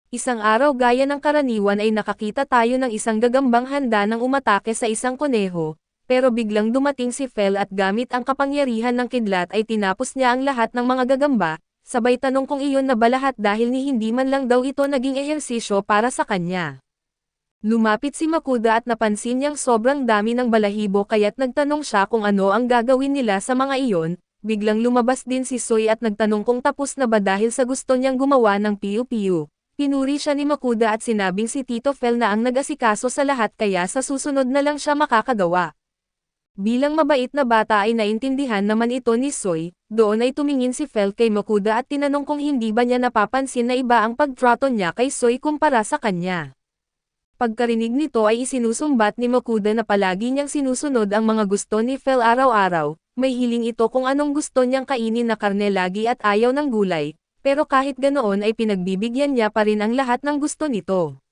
Isang araw gaya ng karaniwan ay nakakita tayo ng isang gagambang handa ng umatake sa isang kuneho, pero biglang dumating si Fel at gamit ang kapangyarihan ng kidlat ay tinapos niya ang lahat ng mga gagamba, sabay tanong kung iyon na ba lahat dahil ni hindi man lang daw ito naging ehersisyo para sa kanya. Lumapit si Makuda at napansin niyang sobrang dami ng balahibo kaya't nagtanong siya kung ano ang gagawin nila sa mga iyon, biglang lumabas din si Soy at nagtanong kung tapos na ba dahil sa gusto niyang gumawa ng piu-piu. Pinuri siya ni Makuda at sinabing si Tito Fel na ang nag-asikaso sa lahat kaya sa susunod na lang siya makakagawa. Bilang mabait na bata ay naintindihan naman ito ni Soy, doon ay tumingin si Fel kay Makuda at tinanong kung hindi ba niya napapansin na iba ang pagtrato niya kay Soy kumpara sa kanya. Pagkarinig nito ay isinusumbat ni Makuda na palagi niyang sinusunod ang mga gusto ni Fel araw-araw, may hiling ito kung anong gusto niyang kainin na karne lagi at ayaw ng gulay. Pero kahit ganoon ay pinagbibigyan niya pa rin ang lahat ng gusto nito.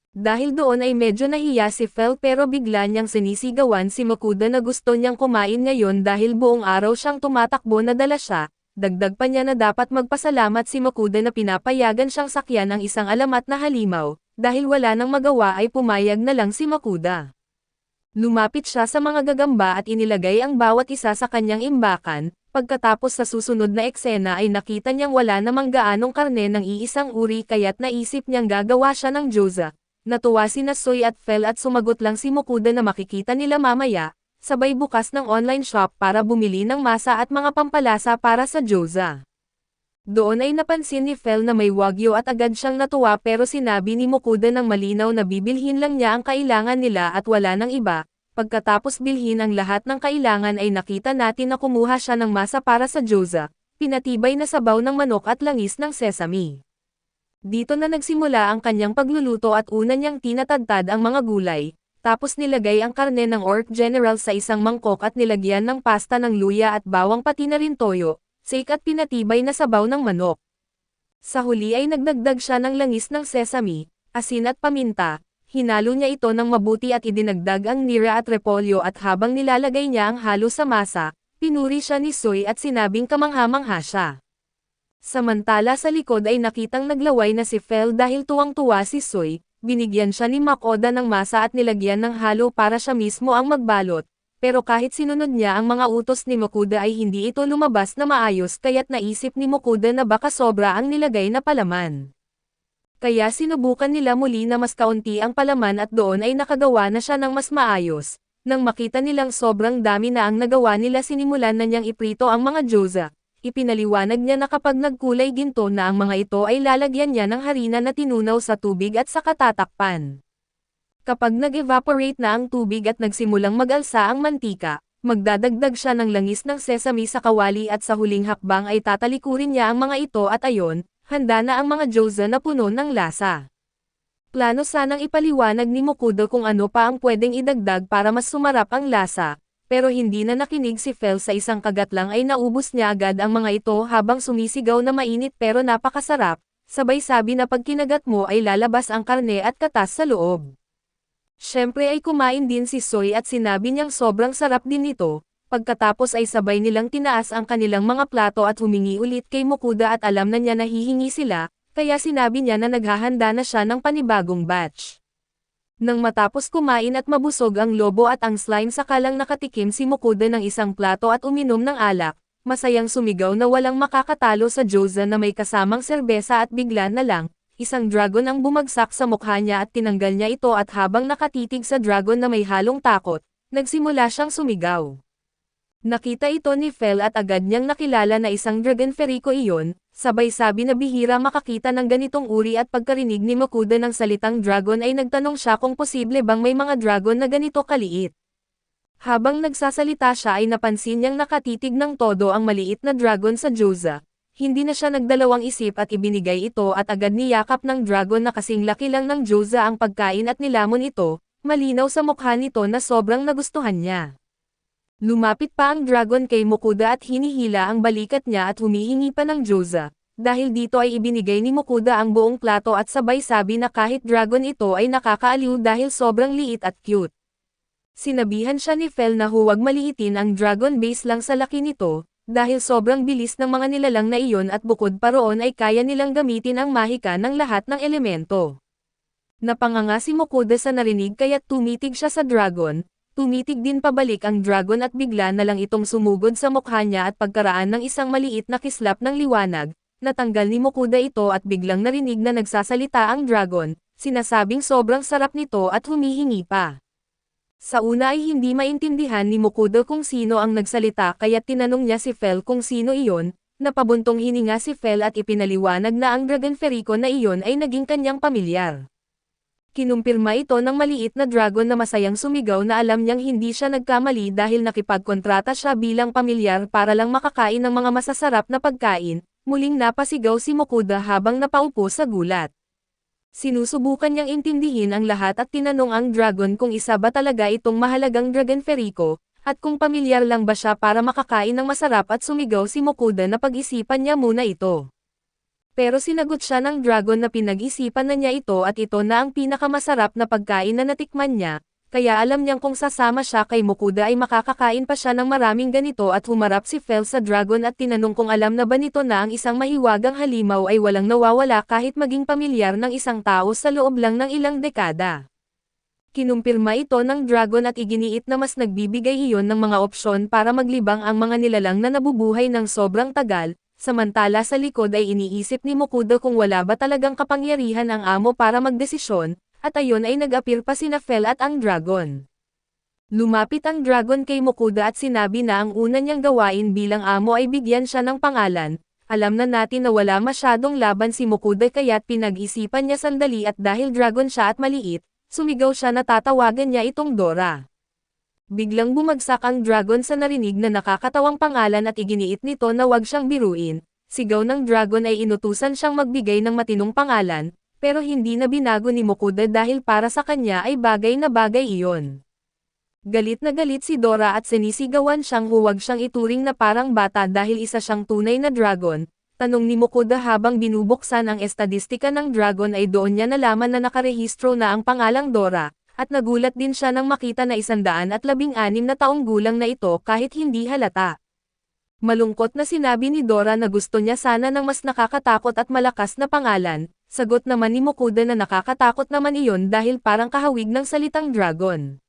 Dahil doon ay medyo nahiya si Fel pero bigla niyang sinisigawan si Makuda na gusto niyang kumain ngayon dahil buong araw siyang tumatakbo na dala siya, dagdag pa niya na dapat magpasalamat si Makuda na pinapayagan siyang sakyan ang isang alamat na halimaw, dahil wala nang magawa ay pumayag na lang si Makuda. Lumapit siya sa mga gagamba at inilagay ang bawat isa sa kanyang imbakan. Pagkatapos sa susunod na eksena ay nakita niyang wala namang gaanong karne ng iisang uri kaya't naisip niyang gagawa siya ng gyoza. Natuwa sina Soy at Fel at sumagot lang si Makuda na makikita nila mamaya, sabay bukas ng online shop para bumili ng masa at mga pampalasa para sa gyoza. Doon ay napansin ni Fel na may wagyu at agad siyang natuwa pero sinabi ni Makuda ng malinaw na bibilhin lang niya ang kailangan nila at wala nang iba. Pagkatapos bilhin ang lahat ng kailangan ay nakita natin na kumuha siya ng masa para sa gyoza, pinatibay na sabaw ng manok at langis ng sesame. Dito na nagsimula ang kanyang pagluluto at una niyang tinatadtad ang mga gulay, tapos nilagay ang karne ng Orc General sa isang mangkok at nilagyan ng pasta ng luya at bawang pati na rin toyo, sake at pinatibay na sabaw ng manok. Sa huli ay nagdagdag siya ng langis ng sesame, asin at paminta. Hinalo niya ito ng mabuti at idinagdag ang nira at repolyo at habang nilalagay niya ang halo sa masa, pinuri siya ni Soy at sinabing kamangha-mangha siya. Samantala sa likod ay nakitang naglaway na si Fel dahil tuwang-tuwa si Soy, binigyan siya ni Makoda ng masa at nilagyan ng halo para siya mismo ang magbalot, pero kahit sinunod niya ang mga utos ni Makuda ay hindi ito lumabas na maayos kaya't naisip ni Makuda na baka sobra ang nilagay na palaman. Kaya sinubukan nila muli na mas kaunti ang palaman at doon ay nakagawa na siya ng mas maayos. Nang makita nilang sobrang dami na ang nagawa nila sinimulan na niyang iprito ang mga gyoza. Ipinaliwanag niya na kapag nagkulay ginto na ang mga ito ay lalagyan niya ng harina na tinunaw sa tubig at saka tatakpan. Kapag nag-evaporate na ang tubig at nagsimulang mag-alsa ang mantika, magdadagdag siya ng langis ng sesame sa kawali at sa huling hakbang ay tatalikurin niya ang mga ito at ayon, handa na ang mga gyoza na puno ng lasa. Plano sanang ipaliwanag ni Makuda kung ano pa ang pwedeng idagdag para mas sumarap ang lasa, pero hindi na nakinig si Fel sa isang kagat lang ay naubos niya agad ang mga ito habang sumisigaw na mainit pero napakasarap, sabay sabi na pag kinagat mo ay lalabas ang karne at katas sa loob. Siyempre ay kumain din si Soy at sinabi niyang sobrang sarap din ito. Pagkatapos ay sabay nilang tinaas ang kanilang mga plato at humingi ulit kay Makuda at alam na niya na hihingi sila, kaya sinabi niya na naghahanda na siya ng panibagong batch. Nang matapos kumain at mabusog ang lobo at ang slime sakalang nakatikim si Makuda ng isang plato at uminom ng alak, masayang sumigaw na walang makakatalo sa gyoza na may kasamang serbesa at bigla na lang, isang dragon ang bumagsak sa mukha niya at tinanggal niya ito at habang nakatitig sa dragon na may halong takot, nagsimula siyang sumigaw. Nakita ito ni Fel at agad niyang nakilala na isang dragon Ferico iyon, sabay sabi na bihira makakita ng ganitong uri at pagkarinig ni Makuda ng salitang dragon ay nagtanong siya kung posible bang may mga dragon na ganito kaliit. Habang nagsasalita siya ay napansin niyang nakatitig ng todo ang maliit na dragon sa gyoza. Hindi na siya nagdalawang isip at ibinigay ito at agad niyakap ng dragon na kasing laki lang ng gyoza ang pagkain at nilamon ito, malinaw sa mukha nito na sobrang nagustuhan niya. Lumapit pa ang dragon kay Makuda at hinihila ang balikat niya at humihingi pa ng gyoza. Dahil dito ay ibinigay ni Makuda ang buong plato at sabay sabi na kahit dragon ito ay nakakaaliw dahil sobrang liit at cute. Sinabihan siya ni Fel na huwag maliitin ang dragon base lang sa laki nito, dahil sobrang bilis ng mga nilalang na iyon at bukod pa roon ay kaya nilang gamitin ang mahika ng lahat ng elemento. Napanganga si Mokuda sa narinig kaya't tumitig siya sa dragon, tumitig din pabalik ang dragon at bigla na lang itong sumugod sa mukha niya at pagkaraan ng isang maliit na kislap ng liwanag, natanggal ni Mokuda ito at biglang narinig na nagsasalita ang dragon, sinasabing sobrang sarap nito at humihingi pa. Sa una ay hindi maintindihan ni Mokuda kung sino ang nagsalita kaya tinanong niya si Fel kung sino iyon, napabuntong hininga si Fel at ipinaliwanag na ang Dragon Ferico na iyon ay naging kanyang pamilyar. Kinumpirma ito ng maliit na dragon na masayang sumigaw na alam niyang hindi siya nagkamali dahil nakipagkontrata siya bilang pamilyar para lang makakain ng mga masasarap na pagkain, muling napasigaw si Mokuda habang napaupo sa gulat. Sinusubukan niyang intindihin ang lahat at tinanong ang dragon kung isa ba talaga itong mahalagang Dragon Ferico, at kung pamilyar lang ba siya para makakain ng masarap at sumigaw si Mokuda na pag-isipan niya muna ito. Pero sinagot siya ng dragon na pinag-isipan na niya ito at ito na ang pinakamasarap na pagkain na natikman niya, kaya alam niyang kung sasama siya kay Mokuda ay makakakain pa siya ng maraming ganito at humarap si Fel sa dragon at tinanong kung alam na ba nito na ang isang mahiwagang halimaw ay walang nawawala kahit maging pamilyar ng isang tao sa loob lang ng ilang dekada. Kinumpirma ito ng dragon at iginiit na mas nagbibigay iyon ng mga opsyon para maglibang ang mga nilalang na nabubuhay ng sobrang tagal. Samantala sa likod ay iniisip ni Mokuda kung wala ba talagang kapangyarihan ang amo para magdesisyon, at ayon ay nag-appear pa sina Fel at ang dragon. Lumapit ang dragon kay Mokuda at sinabi na ang una niyang gawain bilang amo ay bigyan siya ng pangalan. Alam na natin na wala masyadong laban si Mokuda kaya't pinag-isipan niya sandali at dahil dragon siya at maliit, sumigaw siya na tatawagan niya itong Dora. Biglang bumagsak ang dragon sa narinig na nakakatawang pangalan at iginiit nito na wag siyang biruin. Sigaw ng dragon ay inutusan siyang magbigay ng matinong pangalan, pero hindi na binago ni Mokuda dahil para sa kanya ay bagay na bagay iyon. Galit na galit si Dora at sinisigawan siyang huwag siyang ituring na parang bata dahil isa siyang tunay na dragon. Tanong ni Mokuda habang binubuksan ang estadistika ng dragon ay doon niya nalaman na nakarehistro na ang pangalang Dora. At nagulat din siya nang makita na 116 na taong gulang na ito kahit hindi halata. Malungkot na sinabi ni Dora na gusto niya sana ng mas nakakatakot at malakas na pangalan, sagot naman ni Mokuda na nakakatakot naman iyon dahil parang kahawig ng salitang dragon.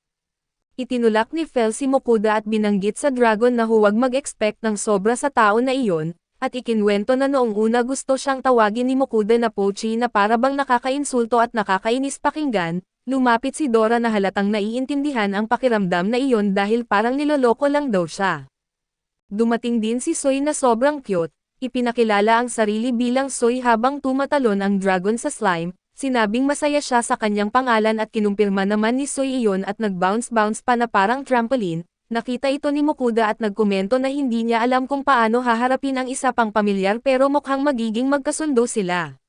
Itinulak ni Fel si Mokuda at binanggit sa dragon na huwag mag-expect ng sobra sa tao na iyon, at ikinwento na noong una gusto siyang tawagin ni Mokuda na Pochi na para bang nakakainsulto at nakakainis pakinggan. Lumapit si Dora na halatang naiintindihan ang pakiramdam na iyon dahil parang niloloko lang daw siya. Dumating din si Soy na sobrang cute, ipinakilala ang sarili bilang Soy habang tumatalon ang dragon sa slime, sinabing masaya siya sa kanyang pangalan at kinumpirma naman ni Soy iyon at nag-bounce-bounce pa na parang trampoline. Nakita ito ni Mokuda at nagkomento na hindi niya alam kung paano haharapin ang isa pang pamilyar pero mukhang magiging magkasundo sila.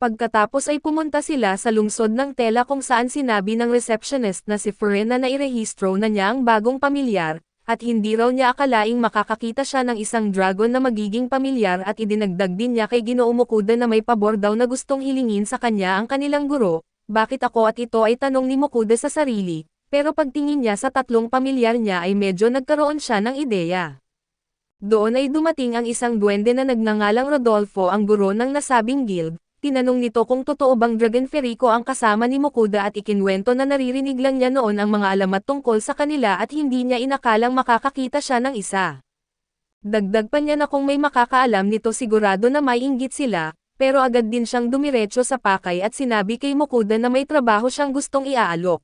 Pagkatapos ay pumunta sila sa lungsod ng Tela kung saan sinabi ng receptionist na si Feren na nairehistro na niya ang bagong pamilyar, at hindi raw niya akalaing makakakita siya ng isang dragon na magiging pamilyar at idinagdag din niya kay Ginoo Mokuda na may pabor daw na gustong hilingin sa kanya ang kanilang guro. Bakit ako at ito ay tanong ni Mokuda sa sarili, pero pagtingin niya sa tatlong pamilyar niya ay medyo nagkaroon siya ng ideya. Doon ay dumating ang isang duwende na nagngangalang Rodolfo ang guro ng nasabing guild. Tinanong nito kung totoo bang Dragon Ferico ang kasama ni Mokuda at ikinwento na naririnig lang niya noon ang mga alamat tungkol sa kanila at hindi niya inakalang makakakita siya ng isa. Dagdag pa niya na kung may makakaalam nito sigurado na may inggit sila, pero agad din siyang dumiretso sa pakay at sinabi kay Mokuda na may trabaho siyang gustong iaalok.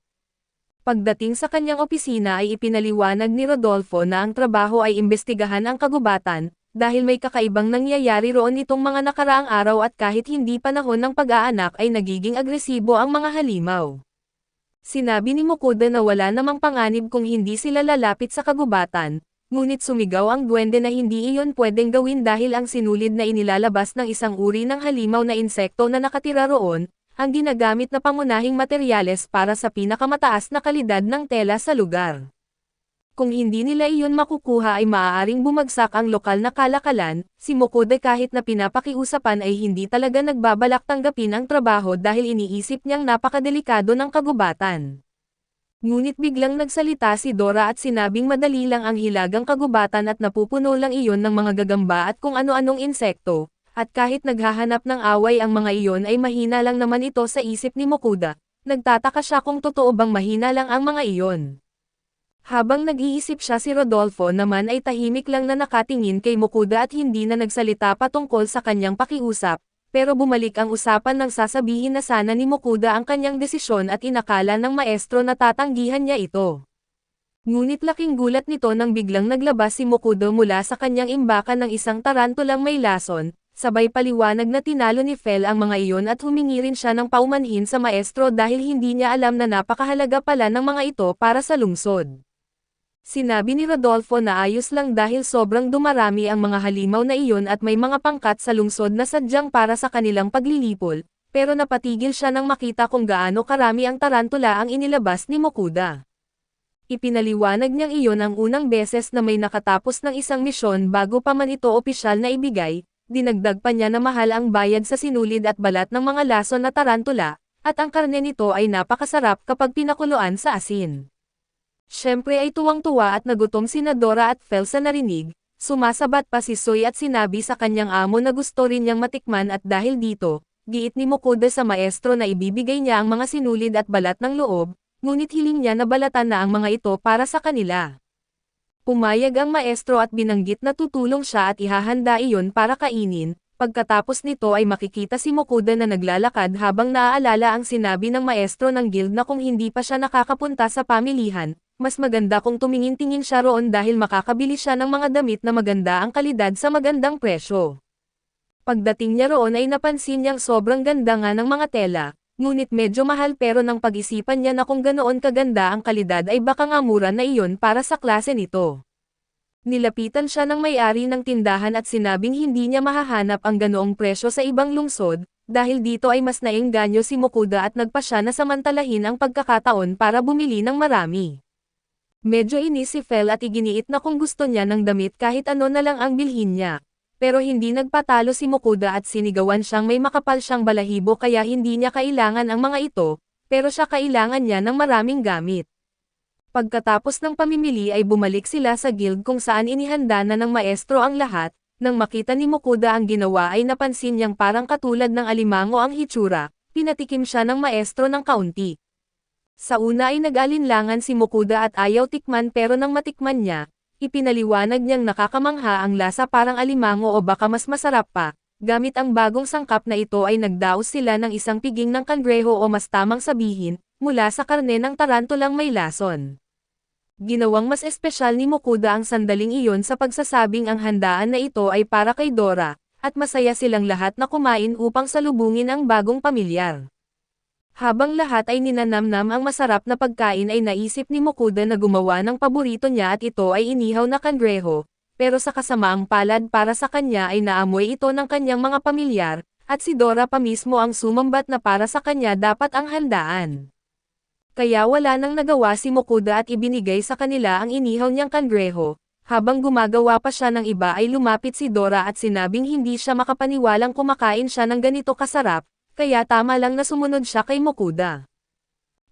Pagdating sa kanyang opisina ay ipinaliwanag ni Rodolfo na ang trabaho ay imbestigahan ang kagubatan, dahil may kakaibang nangyayari roon nitong mga nakaraang araw at kahit hindi panahon ng pag-aanak ay nagiging agresibo ang mga halimaw. Sinabi ni Mokuda na wala namang panganib kung hindi sila lalapit sa kagubatan, ngunit sumigaw ang duwende na hindi iyon pwedeng gawin dahil ang sinulid na inilalabas ng isang uri ng halimaw na insekto na nakatira roon, ang ginagamit na pangunahing materyales para sa pinakamataas na kalidad ng tela sa lugar. Kung hindi nila iyon makukuha ay maaaring bumagsak ang lokal na kalakalan, si Mokuda kahit na pinapakiusapan ay hindi talaga nagbabalak tanggapin ang trabaho dahil iniisip niyang napakadelikado ng kagubatan. Ngunit biglang nagsalita si Dora at sinabing madali lang ang hilagang kagubatan at napupuno lang iyon ng mga gagamba at kung ano-anong insekto, at kahit naghahanap ng away ang mga iyon ay mahina lang naman ito sa isip ni Mokuda. Nagtataka siya kung totoo bang mahina lang ang mga iyon. Habang nag-iisip siya, si Rodolfo naman ay tahimik lang na nakatingin kay Mokuda at hindi na nagsalita patungkol sa kanyang pakiusap, pero bumalik ang usapan nang sasabihin na sana ni Mokuda ang kanyang desisyon at inakala ng maestro na tatanggihan niya ito. Ngunit laking gulat nito nang biglang naglabas si Mokuda mula sa kanyang imbakan ng isang tarantulang may lason, sabay paliwanag na tinalo ni Fel ang mga iyon at humingi rin siya ng paumanhin sa maestro dahil hindi niya alam na napakahalaga pala ng mga ito para sa lungsod. Sinabi ni Rodolfo na ayos lang dahil sobrang dumarami ang mga halimaw na iyon at may mga pangkat sa lungsod na sadyang para sa kanilang paglilipol, pero napatigil siya nang makita kung gaano karami ang tarantula ang inilabas ni Mokuda. Ipinaliwanag niyang iyon ang unang beses na may nakatapos ng isang misyon bago pa man ito opisyal na ibigay, dinagdag pa niya na mahal ang bayad sa sinulid at balat ng mga lason na tarantula, at ang karne nito ay napakasarap kapag pinakuluan sa asin. Siyempre ay tuwang-tuwa at nagutom sina Dora at Fel sa narinig, sumasabat pa si Soy at sinabi sa kanyang amo na gusto rin niyang matikman at dahil dito, giit ni Mokuda sa maestro na ibibigay niya ang mga sinulid at balat ng loob, ngunit hiling niya na balatan na ang mga ito para sa kanila. Pumayag ang maestro at binanggit na tutulong siya at ihahanda iyon para kainin. Pagkatapos nito ay makikita si Mokuda na naglalakad habang naaalala ang sinabi ng maestro ng guild na kung hindi pa siya nakakapunta sa pamilihan, mas maganda kung tumingin-tingin siya roon dahil makakabili siya ng mga damit na maganda ang kalidad sa magandang presyo. Pagdating niya roon ay napansin niyang sobrang ganda nga ng mga tela, ngunit medyo mahal pero nang pag-isipan niya na kung ganoon kaganda ang kalidad ay baka nga mura na iyon para sa klase nito. Nilapitan siya ng may-ari ng tindahan at sinabing hindi niya mahahanap ang ganoong presyo sa ibang lungsod, dahil dito ay mas naengganyo si Mokuda at nagpa siya na samantalahin ang pagkakataon para bumili ng marami. Medyo inis si Fel at iginiit na kung gusto niya ng damit kahit ano na lang ang bilhin niya. Pero hindi nagpatalo si Mokuda at sinigawan siyang may makapal siyang balahibo kaya hindi niya kailangan ang mga ito, pero siya kailangan niya ng maraming gamit. Pagkatapos ng pamimili ay bumalik sila sa guild kung saan inihanda na ng maestro ang lahat. Nang makita ni Mokuda ang ginawa ay napansin niyang parang katulad ng alimango ang hitsura, pinatikim siya ng maestro ng kaunti. Sa una ay nag-alinlangan si Mokuda at ayaw tikman pero nang matikman niya, ipinaliwanag niyang nakakamangha ang lasa parang alimango o baka mas masarap pa. Gamit ang bagong sangkap na ito ay nagdaos sila ng isang piging ng kangreho o mas tamang sabihin, mula sa karne ng tarantulang may lason. Ginawang mas espesyal ni Mokuda ang sandaling iyon sa pagsasabing ang handaan na ito ay para kay Dora, at masaya silang lahat na kumain upang salubungin ang bagong pamilyar. Habang lahat ay ninanamnam ang masarap na pagkain ay naisip ni Mokuda na gumawa ng paborito niya at ito ay inihaw na kangreho, pero sa kasamaang palad para sa kanya ay naamoy ito ng kanyang mga pamilyar, at si Dora pa mismo ang sumambat na para sa kanya dapat ang handaan. Kaya wala nang nagawa si Mokuda at ibinigay sa kanila ang inihaw niyang kangreho. Habang gumagawa pa siya ng iba ay lumapit si Dora at sinabing hindi siya makapaniwalang kumakain siya ng ganito kasarap, kaya tama lang na sumunod siya kay Mokuda.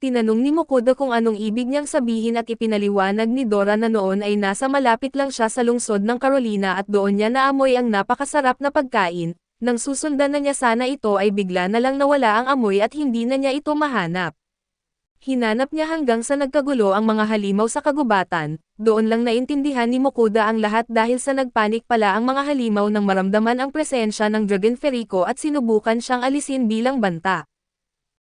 Tinanong ni Mokuda kung anong ibig niyang sabihin at ipinaliwanag ni Dora na noon ay nasa malapit lang siya sa lungsod ng Carolina at doon niya naamoy ang napakasarap na pagkain. Nang susundan na niya sana ito ay bigla na lang nawala ang amoy at hindi na niya ito mahanap. Hinanap niya hanggang sa nagkagulo ang mga halimaw sa kagubatan, doon lang naintindihan ni Mokuda ang lahat dahil sa nagpanik pala ang mga halimaw nang maramdaman ang presensya ng Dragon Ferico at sinubukan siyang alisin bilang banta.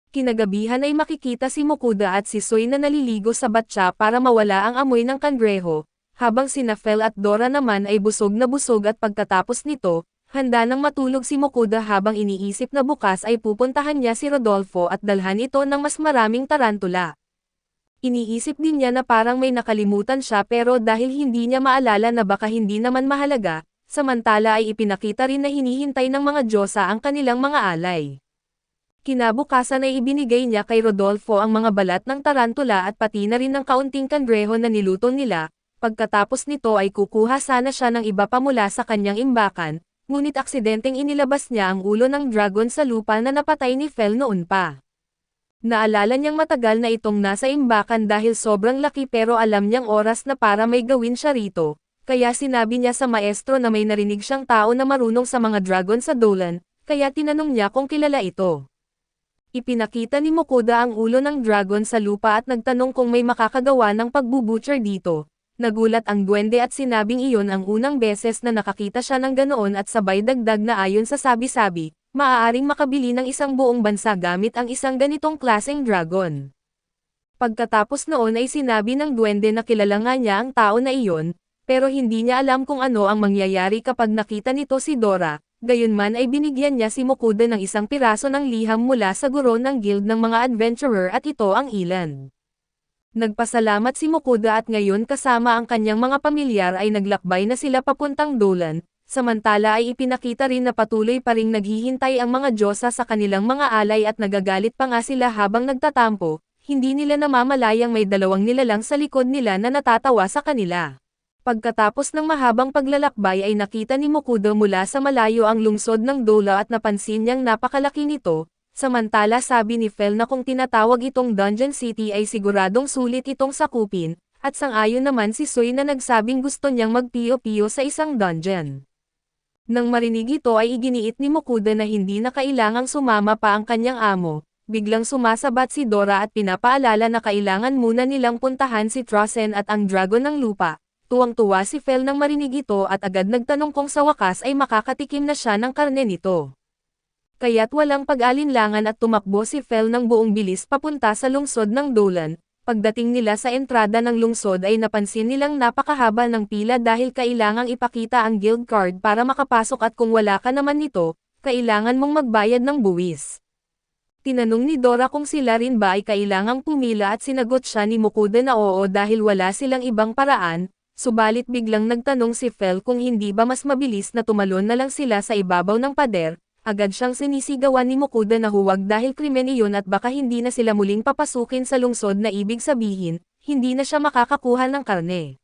Kinagabihan ay makikita si Mokuda at si Soy na naliligo sa batya para mawala ang amoy ng kangreho, habang sina Fel at Dora naman ay busog na busog at pagkatapos nito, handa nang matulog si Mokuda habang iniisip na bukas ay pupuntahan niya si Rodolfo at dalhan ito ng mas maraming tarantula. Iniisip din niya na parang may nakalimutan siya pero dahil hindi niya maalala na baka hindi naman mahalaga, samantala ay ipinakita rin na hinihintay ng mga Diyosa ang kanilang mga alay. Kinabukasan ay ibinigay niya kay Rodolfo ang mga balat ng tarantula at pati na rin ng kaunting kangreho na niluto nila, pagkatapos nito ay kukuha sana siya ng iba pa mula sa kanyang imbakan. Ngunit aksidenteng inilabas niya ang ulo ng dragon sa lupa na napatay ni Fel noon pa. Naalala niyang matagal na itong nasa imbakan dahil sobrang laki pero alam niyang oras na para may gawin siya rito, kaya sinabi niya sa maestro na may narinig siyang tao na marunong sa mga dragon sa Dolan, kaya tinanong niya kung kilala ito. Ipinakita ni Mokuda ang ulo ng dragon sa lupa at nagtanong kung may makakagawa ng pagbubutcher dito. Nagulat ang duwende at sinabing iyon ang unang beses na nakakita siya ng ganoon at sabay dagdag na ayon sa sabi-sabi, maaaring makabili ng isang buong bansa gamit ang isang ganitong klaseng dragon. Pagkatapos noon ay sinabi ng duwende na kilala nga niya ang tao na iyon, pero hindi niya alam kung ano ang mangyayari kapag nakita nito si Dora. Gayunman ay binigyan niya si Mokuda ng isang piraso ng liham mula sa guro ng guild ng mga adventurer at ito ang ilan. Nagpasalamat si Mokuda at ngayon kasama ang kanyang mga pamilyar ay naglakbay na sila papuntang Dolan, samantala ay ipinakita rin na patuloy pa ring naghihintay ang mga Diyosa sa kanilang mga alay at nagagalit pa nga sila habang nagtatampo, hindi nila namamalayang may dalawang nilalang sa likod nila na natatawa sa kanila. Pagkatapos ng mahabang paglalakbay ay nakita ni Mokuda mula sa malayo ang lungsod ng Dola at napansin niyang napakalaki nito, samantala sabi ni Fel na kung tinatawag itong Dungeon City ay siguradong sulit itong sakupin, at sang-ayon naman si Sui na nagsabing gusto niyang magpiyo-piyo sa isang dungeon. Nang marinig ito ay iginiit ni Mokuda na hindi na kailangang sumama pa ang kanyang amo, biglang sumasabat si Dora at pinapaalala na kailangan muna nilang puntahan si Trossen at ang dragon ng lupa. Tuwang-tuwa si Fel nang marinig ito at agad nagtanong kung sa wakas ay makakatikim na siya ng karne nito. Kaya't walang pag-alinlangan at tumakbo si Fel ng buong bilis papunta sa lungsod ng Dolan. Pagdating nila sa entrada ng lungsod ay napansin nilang napakahaba ng pila dahil kailangang ipakita ang guild card para makapasok at kung wala ka naman nito, kailangan mong magbayad ng buwis. Tinanong ni Dora kung sila rin ba ay kailangang pumila at sinagot siya ni Mokuda na oo dahil wala silang ibang paraan. Subalit biglang nagtanong si Fel kung hindi ba mas mabilis na tumalon na lang sila sa ibabaw ng pader, agad siyang sinisigawan ni Mokuda na huwag dahil krimen iyon at baka hindi na sila muling papasukin sa lungsod na ibig sabihin, hindi na siya makakakuha ng karne.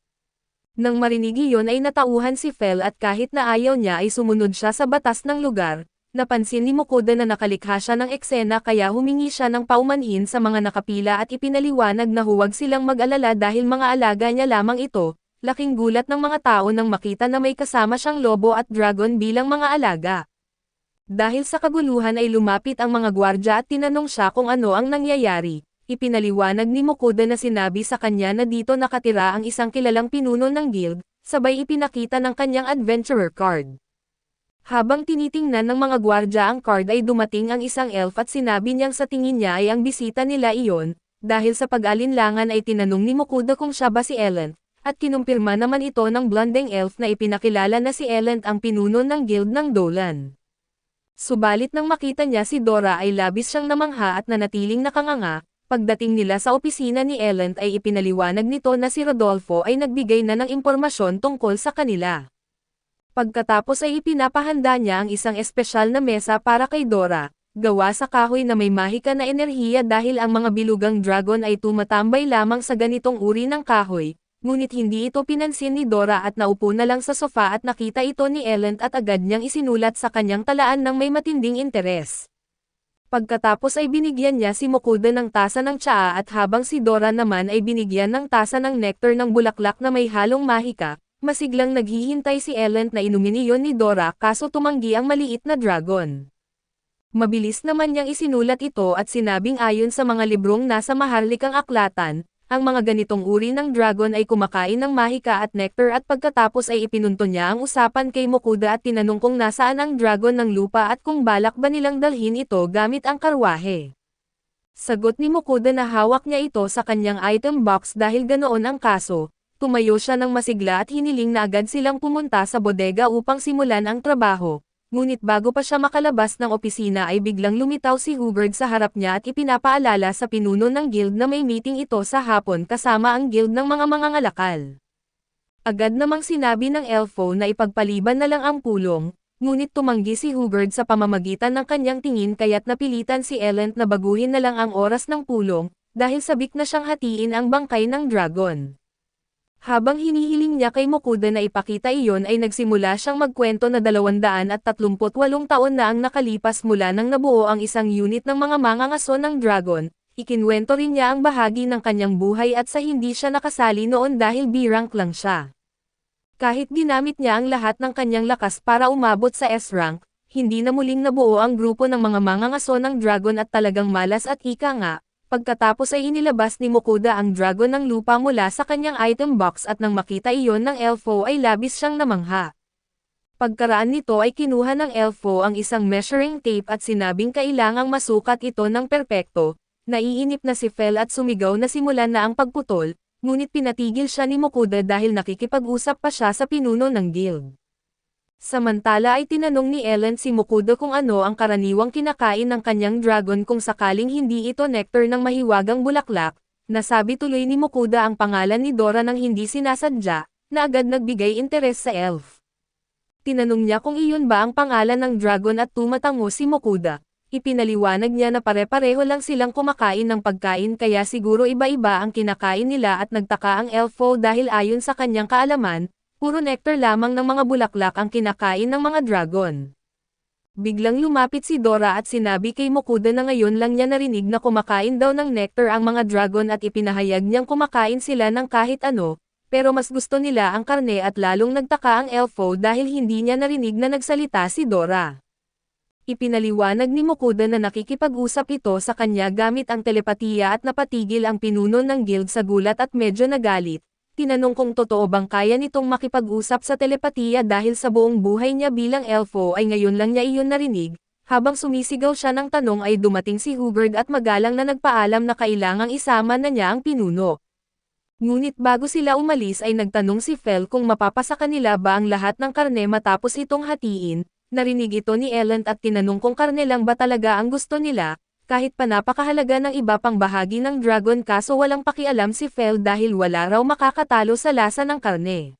Nang marinig iyon ay natauhan si Fel at kahit na ayaw niya ay sumunod siya sa batas ng lugar, napansin ni Mokuda na nakalikha siya ng eksena kaya humingi siya ng paumanhin sa mga nakapila at ipinaliwanag na huwag silang mag-alala dahil mga alaga niya lamang ito. Laking gulat ng mga tao nang makita na may kasama siyang lobo at dragon bilang mga alaga. Dahil sa kaguluhan ay lumapit ang mga gwardya at tinanong siya kung ano ang nangyayari. Ipinaliwanag ni Mokuda na sinabi sa kanya na dito nakatira ang isang kilalang pinuno ng guild, sabay ipinakita ng kanyang adventurer card. Habang tinitingnan ng mga gwardya ang card ay dumating ang isang elf at sinabi niyang sa tingin niya ay ang bisita nila iyon, dahil sa pag-alinlangan ay tinanong ni Mokuda kung siya ba si Ellen. At kinumpirma naman ito ng blondeng elf na ipinakilala na si Ellen ang pinuno ng guild ng Dolan. Subalit nang makita niya si Dora ay labis siyang namangha at nanatiling nakanganga, pagdating nila sa opisina ni Ellen ay ipinaliwanag nito na si Rodolfo ay nagbigay na ng impormasyon tungkol sa kanila. Pagkatapos ay ipinapahanda niya ang isang espesyal na mesa para kay Dora, gawa sa kahoy na may mahika na enerhiya dahil ang mga bilugang dragon ay tumatambay lamang sa ganitong uri ng kahoy. Ngunit hindi ito pinansin ni Dora at naupo na lang sa sofa at nakita ito ni Ellen at agad niyang isinulat sa kanyang talaan ng may matinding interes. Pagkatapos ay binigyan niya si Mokuda ng tasa ng tsaa at habang si Dora naman ay binigyan ng tasa ng nectar ng bulaklak na may halong mahika, masiglang naghihintay si Ellen na inumin iyon ni Dora kaso tumanggi ang maliit na dragon. Mabilis naman niyang isinulat ito at sinabing ayon sa mga librong nasa maharlikang aklatan, ang mga ganitong uri ng dragon ay kumakain ng mahika at nectar at pagkatapos ay ipinunto niya ang usapan kay Mokuda at tinanong kung nasaan ang dragon ng lupa at kung balak ba nilang dalhin ito gamit ang karwahe. Sagot ni Mokuda na hawak niya ito sa kanyang item box dahil ganoon ang kaso, tumayo siya ng masigla at hiniling na agad silang pumunta sa bodega upang simulan ang trabaho. Ngunit bago pa siya makalabas ng opisina ay biglang lumitaw si Hubert sa harap niya at ipinapaalala sa pinuno ng guild na may meeting ito sa hapon kasama ang guild ng mga mangangalakal. Agad namang sinabi ng elfo na ipagpaliban na lang ang pulong, ngunit tumanggi si Hubert sa pamamagitan ng kanyang tingin kaya't napilitan si Ellen na baguhin na lang ang oras ng pulong, dahil sabik na siyang hatiin ang bangkay ng dragon. Habang hinihiling niya kay Mokuda na ipakita iyon ay nagsimula siyang magkwento na 238 taon na ang nakalipas mula nang nabuo ang isang unit ng mga mangangaso ng dragon, Ikinwento rin niya ang bahagi ng kanyang buhay at sa hindi siya nakasali noon dahil B-rank lang siya. Kahit ginamit niya ang lahat ng kanyang lakas para umabot sa S-rank, hindi na muling nabuo ang grupo ng mga mangangaso ng dragon at talagang malas at ika nga, pagkatapos ay inilabas ni Mokuda ang dragon ng lupa mula sa kanyang item box at nang makita iyon ng elfo ay labis siyang namangha. Pagkaraan nito ay kinuha ng elfo ang isang measuring tape at sinabing kailangang masukat ito ng perpekto. Naiinip na si Fel at sumigaw na simulan na ang pagputol, ngunit pinatigil siya ni Mokuda dahil nakikipag-usap pa siya sa pinuno ng guild. Samantala ay tinanong ni Ellen si Mokuda kung ano ang karaniwang kinakain ng kanyang dragon kung sakaling hindi ito nectar ng mahiwagang bulaklak. Nasabi tuloy ni Mokuda ang pangalan ni Dora nang hindi sinasadya, na agad nagbigay interes sa elf. Tinanong niya kung iyon ba ang pangalan ng dragon at tumatango si Mokuda. Ipinaliwanag niya na pare-pareho lang silang kumakain ng pagkain kaya siguro iba-iba ang kinakain nila at nagtaka ang elfo dahil ayon sa kanyang kaalaman, puro nectar lamang ng mga bulaklak ang kinakain ng mga dragon. Biglang lumapit si Dora at sinabi kay Mokuda na ngayon lang niya narinig na kumakain daw ng nectar ang mga dragon at ipinahayag niyang kumakain sila ng kahit ano, pero mas gusto nila ang karne at lalong nagtaka ang elfo dahil hindi niya narinig na nagsalita si Dora. Ipinaliwanag ni Mokuda na nakikipag-usap ito sa kanya gamit ang telepatiya at napatigil ang pinuno ng guild sa gulat at medyo nagalit. Tinanong kung totoo bang kaya nitong makipag-usap sa telepatiya dahil sa buong buhay niya bilang elfo ay ngayon lang niya iyon narinig. Habang sumisigaw siya ng tanong ay dumating si Hubert at magalang na nagpaalam na kailangang isama na niya ang pinuno. Ngunit bago sila umalis ay nagtanong si Fel kung mapapasa kanila ba ang lahat ng karne matapos itong hatiin. Narinig ito ni Ellen at tinanong kung karne lang ba talaga ang gusto nila, kahit pa napakahalaga ng iba pang bahagi ng dragon kaso walang pakialam si Fel dahil wala raw makakatalo sa lasa ng karne.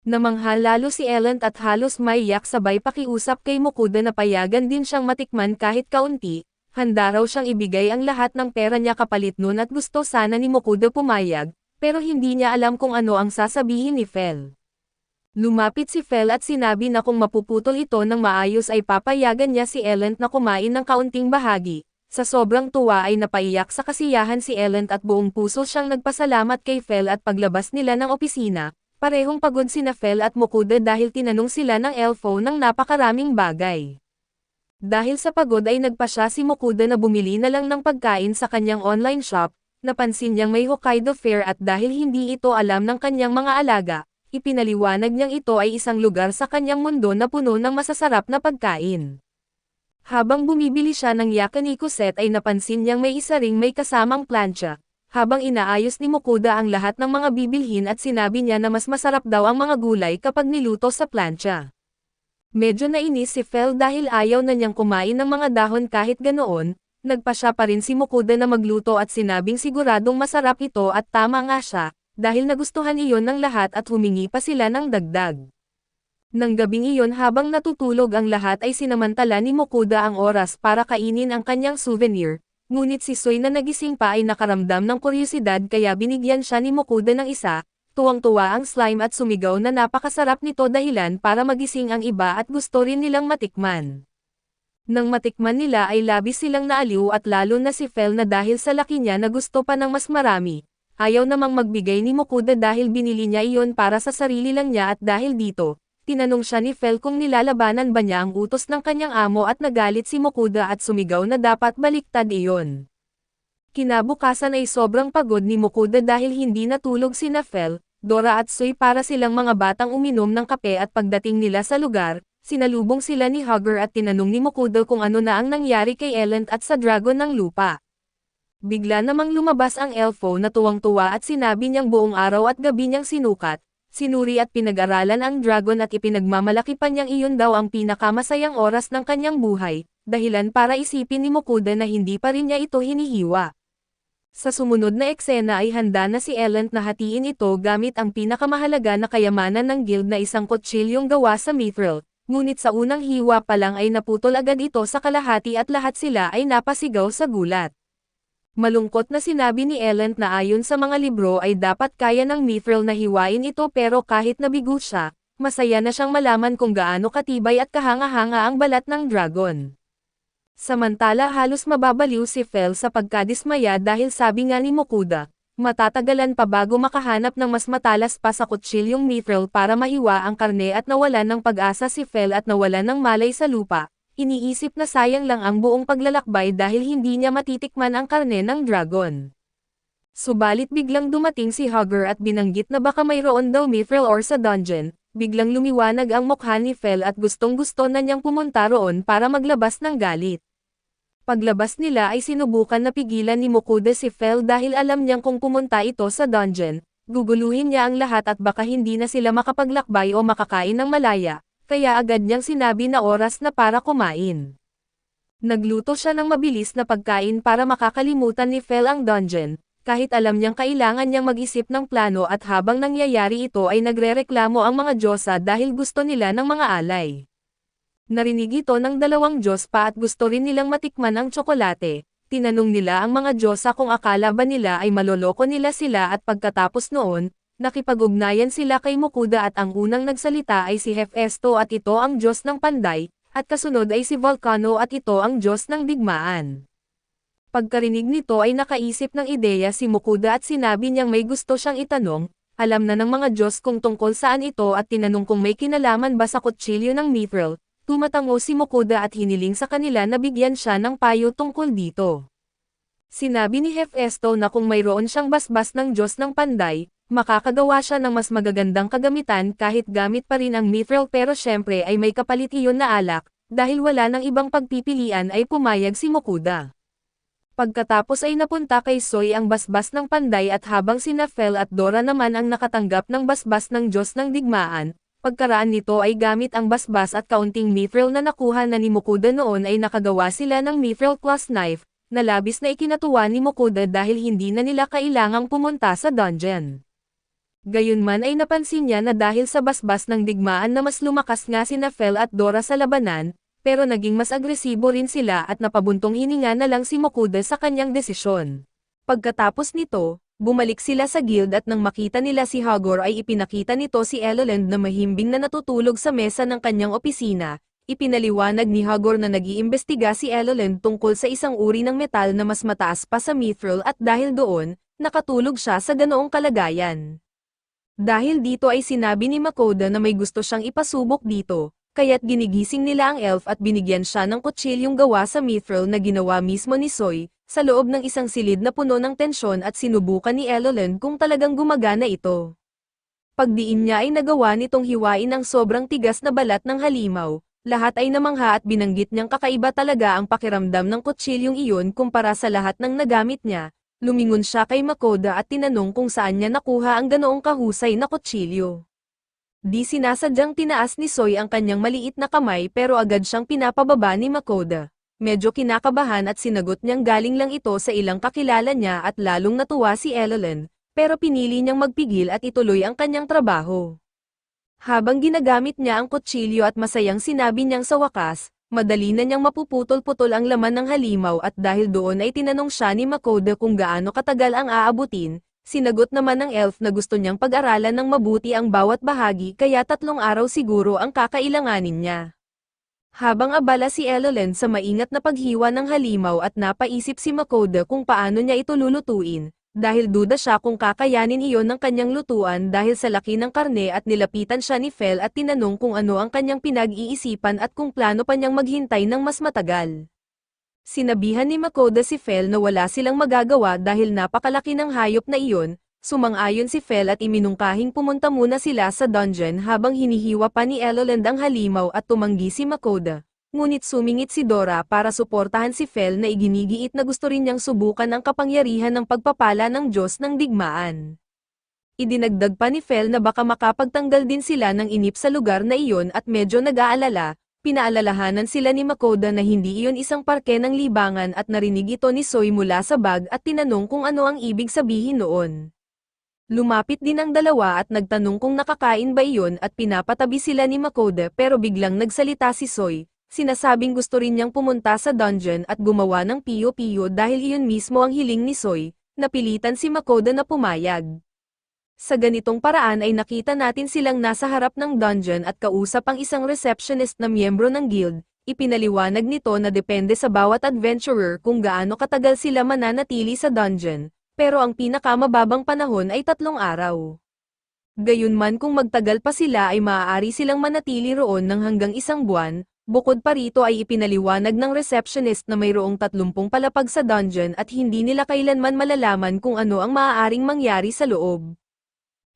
Namangha lalo si Ellen at halos maiyak sabay pakiusap kay Mokuda na payagan din siyang matikman kahit kaunti, handa raw siyang ibigay ang lahat ng pera niya kapalit nun at gusto sana ni Mokuda pumayag, pero hindi niya alam kung ano ang sasabihin ni Fel. Lumapit si Fel at sinabi na kung mapuputol ito ng maayos ay papayagan niya si Ellen na kumain ng kaunting bahagi. Sa sobrang tuwa ay napaiyak sa kasiyahan si Ellen at buong puso siyang nagpasalamat kay Fel at paglabas nila ng opisina, parehong pagod sina Fel at Mokuda dahil tinanong sila ng elfo ng napakaraming bagay. Dahil sa pagod ay nagpasya si Mokuda na bumili na lang ng pagkain sa kanyang online shop, napansin niyang may Hokkaido Fair at dahil hindi ito alam ng kanyang mga alaga, ipinaliwanag niyang ito ay isang lugar sa kanyang mundo na puno ng masasarap na pagkain. Habang bumibili siya ng yakiniku set ay napansin niyang may isa ring may kasamang plancha. Habang inaayos ni Mokuda ang lahat ng mga bibilhin at sinabi niya na mas masarap daw ang mga gulay kapag niluto sa plancha. Medyo nainis si Fel dahil ayaw na niyang kumain ng mga dahon kahit ganoon, nagpasya pa rin si Mokuda na magluto at sinabing siguradong masarap ito at tama nga siya, dahil nagustuhan iyon ng lahat at humingi pa sila ng dagdag. Nang gabing iyon habang natutulog ang lahat ay sinamantala ni Mokuda ang oras para kainin ang kanyang souvenir, ngunit si Soy na nagising pa ay nakaramdam ng kuryosidad kaya binigyan siya ni Mokuda ng isa, tuwang-tuwa ang slime at sumigaw na napakasarap nito dahilan para magising ang iba at gusto rin nilang matikman. Nang matikman nila ay labis silang naaliw at lalo na si Fel na dahil sa laki niya na gusto pa ng mas marami, ayaw namang magbigay ni Mokuda dahil binili niya iyon para sa sarili lang niya at dahil dito, tinanong siya ni Fel kung nilalabanan ba niya ang utos ng kanyang amo at nagalit si Mokuda at sumigaw na dapat baliktad iyon. Kinabukasan ay sobrang pagod ni Mokuda dahil hindi natulog sina Fel, Dora at Soy para silang mga batang uminom ng kape at pagdating nila sa lugar, sinalubong sila ni Hugger at tinanong ni Mokuda kung ano na ang nangyari kay Ellen at sa dragon ng lupa. Bigla namang lumabas ang elfo na tuwang-tuwa at sinabi niyang buong araw at gabi niyang sinukat, sinuri at pinag-aralan ang dragon at ipinagmamalaki pa niyang iyon daw ang pinakamasayang oras ng kanyang buhay, dahilan para isipin ni Mokuda na hindi pa rin niya ito hinihiwa. Sa sumunod na eksena ay handa na si Ellen na hatiin ito gamit ang pinakamahalaga na kayamanan ng guild na isang kutsilyong gawa sa mithril, ngunit sa unang hiwa pa lang ay naputol agad ito sa kalahati at lahat sila ay napasigaw sa gulat. Malungkot na sinabi ni Ellen na ayon sa mga libro ay dapat kaya ng mithril na hiwain ito pero kahit nabigo siya, masaya na siyang malaman kung gaano katibay at kahanga-hanga ang balat ng dragon. Samantala halos mababaliw si Fel sa pagkadismaya dahil sabi nga ni Mokuda, matatagalan pa bago makahanap ng mas matalas pa sa kutsilyong mithril para mahiwa ang karne at nawalan ng pag-asa si Fel at nawalan ng malay sa lupa. Iniisip na sayang lang ang buong paglalakbay dahil hindi niya matitikman ang karne ng dragon. Subalit biglang dumating si Hugger at binanggit na baka mayroon daw mithril ore sa dungeon. Biglang lumiwanag ang mukha ni Fel at gustong-gusto na niyang pumunta roon para maglabas ng galit. Paglabas nila ay sinubukan na pigilan ni Mokuda si Fel dahil alam niyang kung pumunta ito sa dungeon, guguluhin niya ang lahat at baka hindi na sila makapaglakbay o makakain ng malaya, kaya agad niyang sinabi na oras na para kumain. Nagluto siya ng mabilis na pagkain para makakalimutan ni Fel ang dungeon, kahit alam niyang kailangan niyang mag-isip ng plano at habang nangyayari ito ay nagrereklamo ang mga Diyosa dahil gusto nila ng mga alay. Narinig ito ng dalawang Diyos pa at gusto rin nilang matikman ang tsokolate. Tinanong nila ang mga Diyosa kung akala ba nila ay maloloko nila sila at pagkatapos noon, nakipag-ugnayan sila kay Mokuda at ang unang nagsalita ay si Hefesto at ito ang Diyos ng Panday, at kasunod ay si Volcano at ito ang Diyos ng Digmaan. Pagkarinig nito ay nakaisip ng ideya si Mokuda at sinabi niyang may gusto siyang itanong, alam na ng mga Diyos kung tungkol saan ito at tinanong kung may kinalaman ba sa kutsilyo ng mithril. Tumatango si Mokuda at hiniling sa kanila na bigyan siya ng payo tungkol dito. Sinabi ni Hefesto na kung mayroon siyang basbas ng Diyos ng Panday, makakagawa siya ng mas magagandang kagamitan kahit gamit pa rin ang mithril pero syempre ay may kapalit iyon na alak, dahil wala ng ibang pagpipilian ay pumayag si Mokuda. Pagkatapos ay napunta kay Soy ang basbas ng Panday at habang sina Fel at Dora naman ang nakatanggap ng basbas ng Diyos ng Digmaan, pagkaraan nito ay gamit ang basbas at kaunting mithril na nakuha na ni Mokuda noon ay nakagawa sila ng mithril plus knife, na labis na ikinatuwa ni Mokuda dahil hindi na nila kailangang pumunta sa dungeon. Gayunman ay napansin niya na dahil sa basbas ng digmaan na mas lumakas nga sina Fel at Dora sa labanan, pero naging mas agresibo rin sila at napabuntong hininga na lang si Mokuda sa kanyang desisyon. Pagkatapos nito, bumalik sila sa guild at nang makita nila si Hagor ay ipinakita nito si Eloland na mahimbing na natutulog sa mesa ng kanyang opisina. Ipinaliwanag ni Hagor na nag-iimbestiga si Eloland tungkol sa isang uri ng metal na mas mataas pa sa mithril at dahil doon, nakatulog siya sa ganoong kalagayan. Dahil dito ay sinabi ni Makoda na may gusto siyang ipasubok dito, kaya't ginigising nila ang elf at binigyan siya ng kutsilyong gawa sa mithril na ginawa mismo ni Soy, sa loob ng isang silid na puno ng tensyon at sinubukan ni Eloland kung talagang gumagana ito. Pagdiin niya ay nagawa nitong hiwain ang sobrang tigas na balat ng halimaw, lahat ay namangha at binanggit niyang kakaiba talaga ang pakiramdam ng kutsilyong iyon kumpara sa lahat ng nagamit niya. Lumingon siya kay Makoda at tinanong kung saan niya nakuha ang ganoong kahusay na kutsilyo. Di sinasadyang tinaas ni Soy ang kanyang maliit na kamay pero agad siyang pinapababa ni Makoda. Medyo kinakabahan at sinagot niyang galing lang ito sa ilang kakilala niya at lalong natuwa si Eloland, pero pinili niyang magpigil at ituloy ang kanyang trabaho. Habang ginagamit niya ang kutsilyo at masayang sinabi niyang sa wakas, madali na niyang mapuputol-putol ang laman ng halimaw at dahil doon ay tinanong siya ni Makoda kung gaano katagal ang aabutin, sinagot naman ng elf na gusto niyang pag-aralan ng mabuti ang bawat bahagi kaya 3 araw siguro ang kakailanganin niya. Habang abala si Eloland sa maingat na paghiwa ng halimaw at napaisip si Makoda kung paano niya ito lulutuin, dahil duda siya kung kakayanin iyon ng kanyang lutuan dahil sa laki ng karne at nilapitan siya ni Fel at tinanong kung ano ang kanyang pinag-iisipan at kung plano pa niyang maghintay ng mas matagal. Sinabihan ni Makoda si Fel na wala silang magagawa dahil napakalaki ng hayop na iyon. Sumang-ayon si Fel at iminungkahing pumunta muna sila sa dungeon habang hinihiwa pa ni Eloland ang halimaw at tumanggi si Makoda. Ngunit sumingit si Dora para suportahan si Fel na iginigiit na gusto rin niyang subukan ang kapangyarihan ng pagpapala ng Diyos ng Digmaan. Idinagdag pa ni Fel na baka makapagtanggal din sila ng inip sa lugar na iyon at medyo nag-aalala, pinaalalahanan sila ni Makoda na hindi iyon isang parke ng libangan at narinig ito ni Soy mula sa bag at tinanong kung ano ang ibig sabihin noon. Lumapit din ang dalawa at nagtanong kung nakakain ba iyon at pinapatabi sila ni Makoda pero biglang nagsalita si Soy, sinasabing gusto rin niyang pumunta sa dungeon at gumawa ng piyo-piyo dahil iyon mismo ang hiling ni Soy, napilitan si Makoda na pumayag. Sa ganitong paraan ay nakita natin silang nasa harap ng dungeon at kausap ang isang receptionist na miyembro ng guild, Ipinaliwanag nito na depende sa bawat adventurer kung gaano katagal sila mananatili sa dungeon, pero ang pinakamababang panahon ay 3 araw. Gayunman kung magtagal pa sila ay maaari silang manatili roon ng hanggang 1 buwan. Bukod pa rito ay ipinaliwanag ng receptionist na mayroong 30 palapag sa dungeon at hindi nila kailanman malalaman kung ano ang maaaring mangyari sa loob.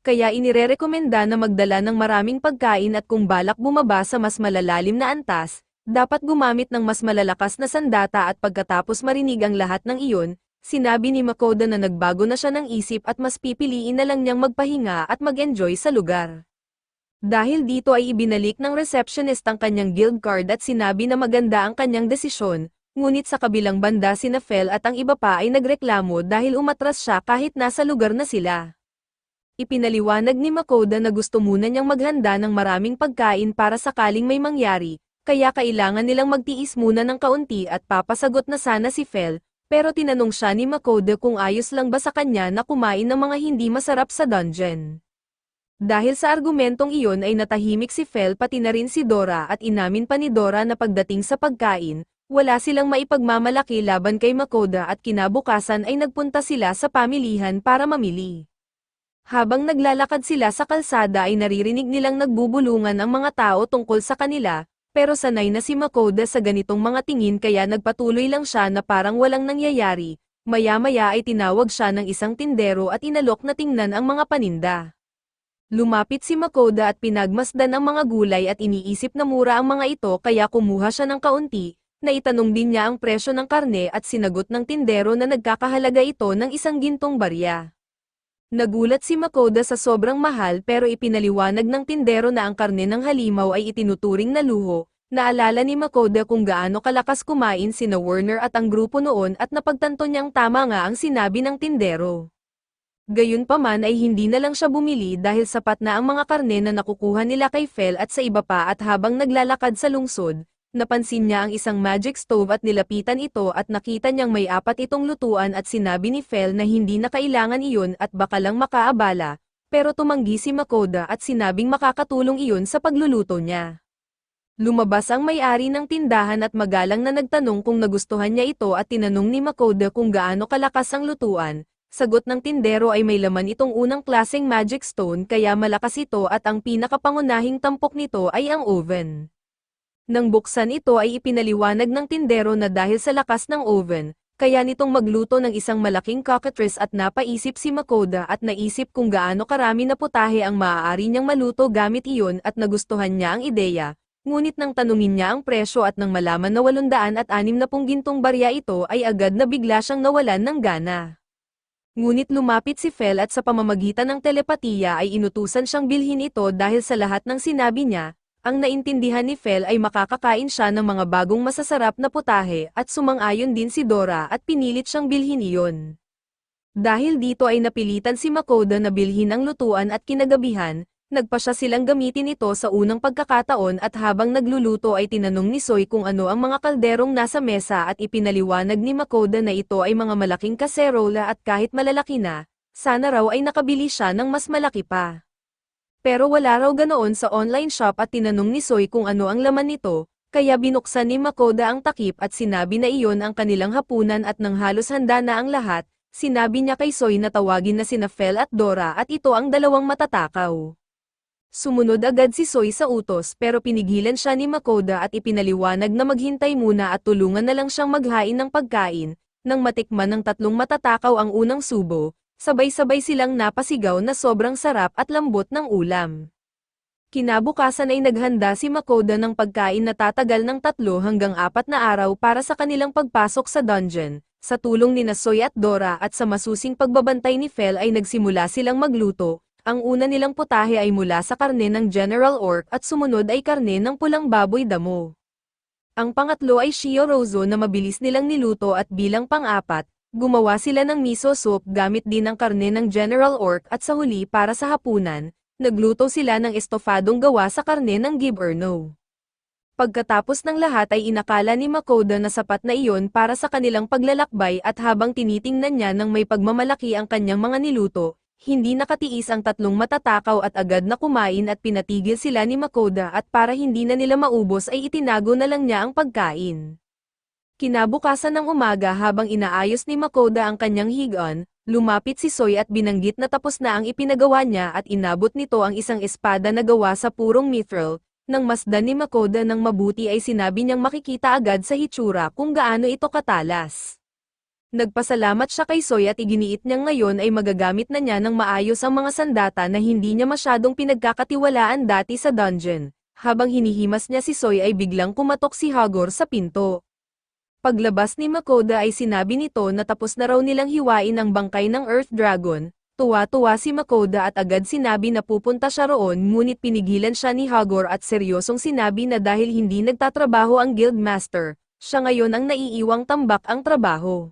Kaya inirerekomenda na magdala ng maraming pagkain at kung balak bumaba sa mas malalalim na antas, dapat gumamit ng mas malalakas na sandata at pagkatapos marinig ang lahat ng iyon, sinabi ni Makoda na nagbago na siya ng isip at mas pipiliin na lang niyang magpahinga at mag-enjoy sa lugar. Dahil dito ay ibinalik ng receptionist ang kanyang guild card at sinabi na maganda ang kanyang desisyon, ngunit sa kabilang banda sina Fel at ang iba pa ay nagreklamo dahil umatras siya kahit nasa lugar na sila. Ipinaliwanag ni Makoda na gusto muna niyang maghanda ng maraming pagkain para sakaling may mangyari, kaya kailangan nilang magtiis muna ng kaunti at papasagot na sana si Fel. Pero tinanong siya ni Makoda kung ayos lang ba sa kanya na kumain ng mga hindi masarap sa dungeon. Dahil sa argumentong iyon ay natahimik si Fel pati na rin si Dora at inamin pa ni Dora na pagdating sa pagkain, wala silang maipagmamalaki laban kay Makoda at kinabukasan ay nagpunta sila sa pamilihan para mamili. Habang naglalakad sila sa kalsada ay naririnig nilang nagbubulungan ang mga tao tungkol sa kanila, pero sanay na si Makoda sa ganitong mga tingin kaya nagpatuloy lang siya na parang walang nangyayari. Maya-maya ay tinawag siya ng isang tindero at inalok na tingnan ang mga paninda. Lumapit si Makoda at pinagmasdan ang mga gulay at iniisip na mura ang mga ito kaya kumuha siya ng kaunti, na itanong din niya ang presyo ng karne at sinagot ng tindero na nagkakahalaga ito ng 1 gintong barya. Nagulat si Makoda sa sobrang mahal pero ipinaliwanag ng tindero na ang karne ng halimaw ay itinuturing na luho. Naalala ni Makoda kung gaano kalakas kumain sina Werner at ang grupo noon at napagtanto niyang tama nga ang sinabi ng tindero. Gayunpaman ay hindi na lang siya bumili dahil sapat na ang mga karne na nakukuha nila kay Fel at sa iba pa at habang naglalakad sa lungsod, napansin niya ang isang magic stove at nilapitan ito at nakita niyang may 4 itong lutuan at sinabi ni Fel na hindi na kailangan iyon at baka lang makaabala, pero tumanggi si Makoda at sinabing makakatulong iyon sa pagluluto niya. Lumabas ang may-ari ng tindahan at magalang na nagtanong kung nagustuhan niya ito at tinanong ni Makoda kung gaano kalakas ang lutuan. Sagot ng tindero ay may laman itong unang klaseng magic stone kaya malakas ito at ang pinakapangunahing tampok nito ay ang oven. Nang buksan ito ay ipinaliwanag ng tindero na dahil sa lakas ng oven, kaya nitong magluto ng isang malaking cockatrice at napaisip si Makoda at naisip kung gaano karami na putahe ang maaari niyang maluto gamit iyon at nagustuhan niya ang ideya, ngunit nang tanungin niya ang presyo at nang malaman na 860 gintong barya ito ay agad na bigla siyang nawalan ng gana. Ngunit lumapit si Fel at sa pamamagitan ng telepatiya ay inutusan siyang bilhin ito dahil sa lahat ng sinabi niya. Ang naintindihan ni Fel ay makakakain siya ng mga bagong masasarap na putahe at sumang-ayon din si Dora at pinilit siyang bilhin iyon. Dahil dito ay napilitan si Makoda na bilhin ang lutuan at kinagabihan, nagpasya silang gamitin ito sa unang pagkakataon at habang nagluluto ay tinanong ni Soy kung ano ang mga kalderong nasa mesa at ipinaliwanag ni Makoda na ito ay mga malaking kaserola at kahit malalaki na, sana raw ay nakabili siya ng mas malaki pa. Pero wala raw ganoon sa online shop at tinanong ni Soy kung ano ang laman nito, kaya binuksan ni Makoda ang takip at sinabi na iyon ang kanilang hapunan at nang halos handa na ang lahat, sinabi niya kay Soy na tawagin na sina Fel at Dora at ito ang dalawang matatakaw. Sumunod agad si Soy sa utos pero pinigilan siya ni Makoda at ipinaliwanag na maghintay muna at tulungan na lang siyang maghain ng pagkain, nang matikman ng 3 matatakaw ang unang subo. Sabay-sabay silang napasigaw na sobrang sarap at lambot ng ulam. Kinabukasan ay naghanda si Makoda ng pagkain na tatagal ng 3 hanggang 4 na araw para sa kanilang pagpasok sa dungeon. Sa tulong ni Soy at Dora at sa masusing pagbabantay ni Fel ay nagsimula silang magluto. Ang una nilang putahe ay mula sa karne ng General Orc at sumunod ay karne ng pulang baboy damo. Ang pangatlo ay Shio Rozo na mabilis nilang niluto at bilang pang-apat, gumawa sila ng miso soup gamit din ang karne ng General Orc at sa huli para sa hapunan, nagluto sila ng estofadong gawa sa karne ng Giberno. Pagkatapos ng lahat ay inakala ni Makoda na sapat na iyon para sa kanilang paglalakbay at habang tinitingnan niya ng may pagmamalaki ang kanyang mga niluto, hindi nakatiis ang tatlong matatakaw at agad na kumain at pinatigil sila ni Makoda at para hindi na nila maubos ay itinago na lang niya ang pagkain. Kinabukasan ng umaga habang inaayos ni Makoda ang kanyang higaan, lumapit si Soy at binanggit na tapos na ang ipinagawa niya at inabot nito ang isang espada na gawa sa purong mithril. Nang masdan ni Makoda ng mabuti ay sinabi niyang makikita agad sa hitsura kung gaano ito katalas. Nagpasalamat siya kay Soy at iginiit niyang ngayon ay magagamit na niya ng maayos ang mga sandata na hindi niya masyadong pinagkakatiwalaan dati sa dungeon. Habang hinihimas niya si Soy ay biglang kumatok si Hagor sa pinto. Paglabas ni Makoda ay sinabi nito na tapos na raw nilang hiwain ang bangkay ng Earth Dragon. Tuwa-tuwa si Makoda at agad sinabi na pupunta siya roon ngunit pinigilan siya ni Hagor at seryosong sinabi na dahil hindi nagtatrabaho ang Guildmaster, siya ngayon ang naiiwang tambak ang trabaho.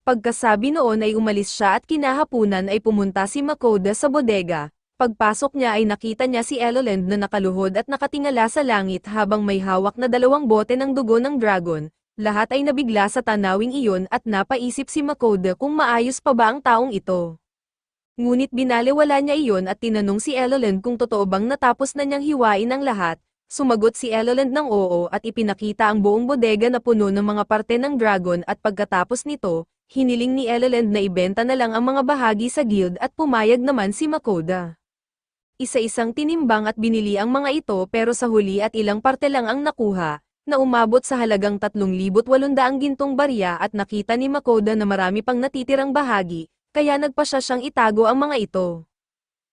Pagkasabi noon ay umalis siya at kinahapunan ay pumunta si Makoda sa bodega. Pagpasok niya ay nakita niya si Eloland na nakaluhod at nakatingala sa langit habang may hawak na 2 bote ng dugo ng dragon. Lahat ay nabigla sa tanawing iyon at napaisip si Makoda kung maayos pa ba ang taong ito. Ngunit binaliwala niya iyon at tinanong si Eloland kung totoo bang natapos na niyang hiwain ang lahat. Sumagot si Eloland ng oo at ipinakita ang buong bodega na puno ng mga parte ng dragon at pagkatapos nito, hiniling ni Eloland na ibenta na lang ang mga bahagi sa guild at pumayag naman si Makoda. Isa-isang tinimbang at binili ang mga ito pero sa huli at ilang parte lang ang nakuha, na umabot sa halagang 3,800 gintong barya at nakita ni Makoda na marami pang natitirang bahagi, kaya nagpasya siyang itago ang mga ito.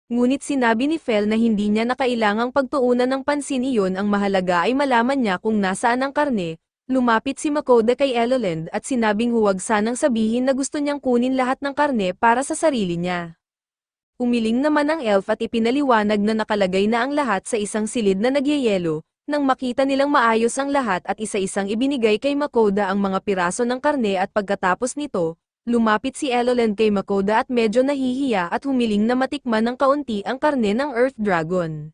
Ngunit sinabi ni Fel na hindi niya na kailangang pagtuunan ng pansin iyon, ang mahalaga ay malaman niya kung nasaan ang karne. Lumapit si Makoda kay Eloland at sinabing huwag sanang sabihin na gusto niyang kunin lahat ng karne para sa sarili niya. Umiling naman ang elf at ipinaliwanag na nakalagay na ang lahat sa isang silid na nagyayelo. Nang makita nilang maayos ang lahat at isa-isang ibinigay kay Makoda ang mga piraso ng karne at pagkatapos nito, lumapit si Eloland kay Makoda at medyo nahihiya at humiling na matikman ng kaunti ang karne ng Earth Dragon.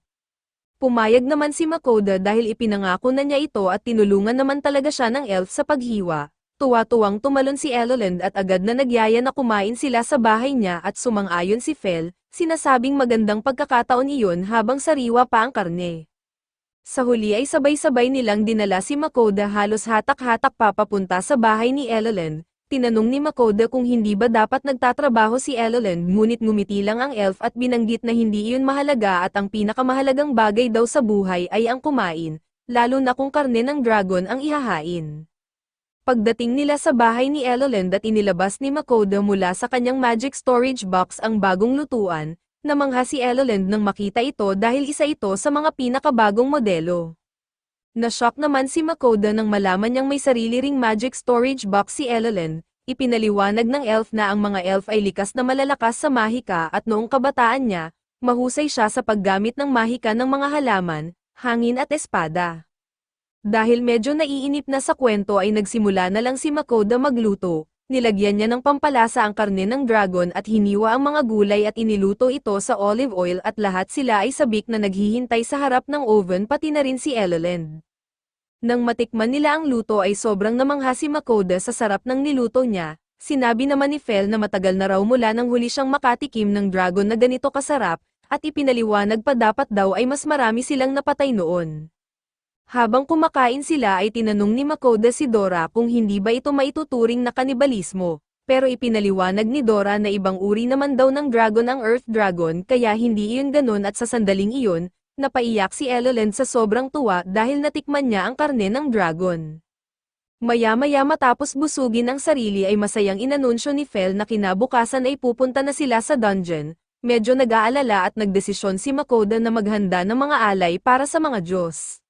Pumayag naman si Makoda dahil ipinangako na niya ito at tinulungan naman talaga siya ng elf sa paghiwa. Tuwa-tuwang tumalon si Eloland at agad na nagyaya na kumain sila sa bahay niya at sumang-ayon si Fel, sinasabing magandang pagkakataon iyon habang sariwa pa ang karne. Sa huli ay sabay-sabay nilang dinala si Makoda halos hatak-hatak papapunta sa bahay ni Eloland. Tinanong ni Makoda kung hindi ba dapat nagtatrabaho si Eloland ngunit ngumiti lang ang elf at binanggit na hindi iyon mahalaga at ang pinakamahalagang bagay daw sa buhay ay ang kumain, lalo na kung karne ng dragon ang ihahain. Pagdating nila sa bahay ni Eloland at inilabas ni Makoda mula sa kanyang magic storage box ang bagong lutuan, namangha si Eloland nang makita ito dahil isa ito sa mga pinakabagong modelo. Na-shock naman si Makoda nang malaman niyang may sarili ring magic storage box si Eloland. Ipinaliwanag ng elf na ang mga elf ay likas na malalakas sa mahika at noong kabataan niya, mahusay siya sa paggamit ng mahika ng mga halaman, hangin at espada. Dahil medyo naiinip na sa kwento ay nagsimula na lang si Makoda magluto, nilagyan niya ng pampalasa ang karne ng dragon at hiniwa ang mga gulay at iniluto ito sa olive oil at lahat sila ay sabik na naghihintay sa harap ng oven pati na rin si Eloland. Nang matikman nila ang luto ay sobrang namangha si Makoda sa sarap ng niluto niya, sinabi naman ni Fel na matagal na raw mula nang huli siyang makatikim ng dragon na ganito kasarap, at ipinaliwanag pa dapat daw ay mas marami silang napatay noon. Habang kumakain sila ay tinanong ni Makoda si Dora kung hindi ba ito maituturing na kanibalismo, pero ipinaliwanag ni Dora na ibang uri naman daw ng dragon ang Earth Dragon kaya hindi iyon ganun at sa sandaling iyon, napaiyak si Eloland sa sobrang tuwa dahil natikman niya ang karne ng dragon. Maya-maya matapos busugin ang sarili ay masayang inanunsyo ni Fel na kinabukasan ay pupunta na sila sa dungeon. Medyo nag-aalala at nagdesisyon si Makoda na maghanda ng mga alay para sa mga Diyos.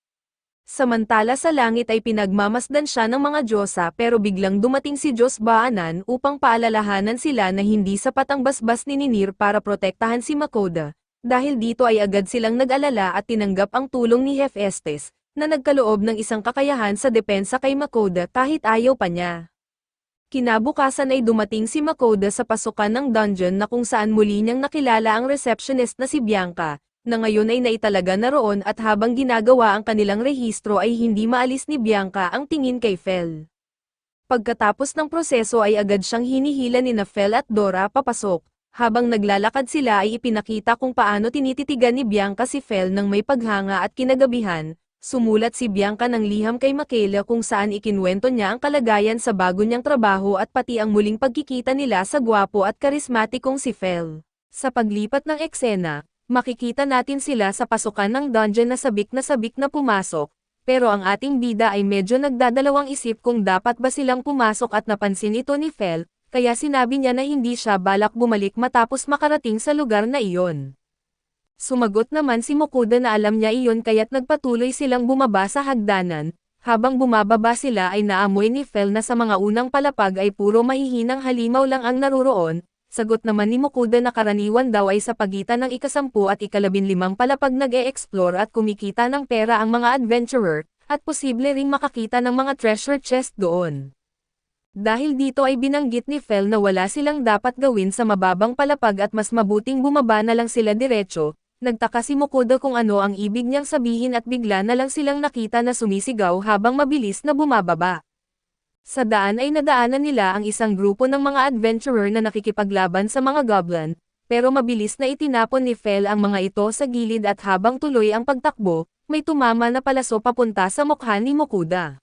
Samantala sa langit ay pinagmamasdan siya ng mga Diyosa pero biglang dumating si Diyos Baanan upang paalalahanan sila na hindi sapat ang basbas ni Ninir para protektahan si Makoda. Dahil dito ay agad silang nag-alala at tinanggap ang tulong ni Hephaestus, na nagkaloob ng isang kakayahan sa depensa kay Makoda kahit ayaw pa niya. Kinabukasan ay dumating si Makoda sa pasukan ng dungeon na kung saan muli niyang nakilala ang receptionist na si Bianca, na ngayon ay naitalaga na roon at habang ginagawa ang kanilang rehistro ay hindi maalis ni Bianca ang tingin kay Fel. Pagkatapos ng proseso ay agad siyang hinihila ni Fel at Dora papasok. Habang naglalakad sila ay ipinakita kung paano tinititigan ni Bianca si Fel ng may paghanga at kinagabihan. Sumulat si Bianca ng liham kay Michaela kung saan ikinwento niya ang kalagayan sa bago niyang trabaho at pati ang muling pagkikita nila sa gwapo at karismatikong si Fel. Sa paglipat ng eksena, makikita natin sila sa pasukan ng dungeon na sabik na pumasok, pero ang ating bida ay medyo nagdadalawang isip kung dapat ba silang pumasok at napansin ito ni Fel, kaya sinabi niya na hindi siya balak bumalik matapos makarating sa lugar na iyon. Sumagot naman si Mokuda na alam niya iyon kaya't nagpatuloy silang bumaba sa hagdanan. Habang bumababa sila ay naamoy ni Fel na sa mga unang palapag ay puro mahihinang halimaw lang ang naroroon. Sagot naman ni Mokuda na karaniwan daw ay sa pagitan ng ika-10 at ika-15 palapag nag-e-explore at kumikita ng pera ang mga adventurer, at posible ring makakita ng mga treasure chest doon. Dahil dito ay binanggit ni Fel na wala silang dapat gawin sa mababang palapag at mas mabuting bumaba na lang sila diretso. Nagtaka si Mokuda kung ano ang ibig niyang sabihin at bigla na lang silang nakita na sumisigaw habang mabilis na bumababa. Sa daan ay nadaanan nila ang isang grupo ng mga adventurer na nakikipaglaban sa mga goblin, pero mabilis na itinapon ni Fel ang mga ito sa gilid at habang tuloy ang pagtakbo, may tumama na palaso papunta sa mukha ni Mokuda.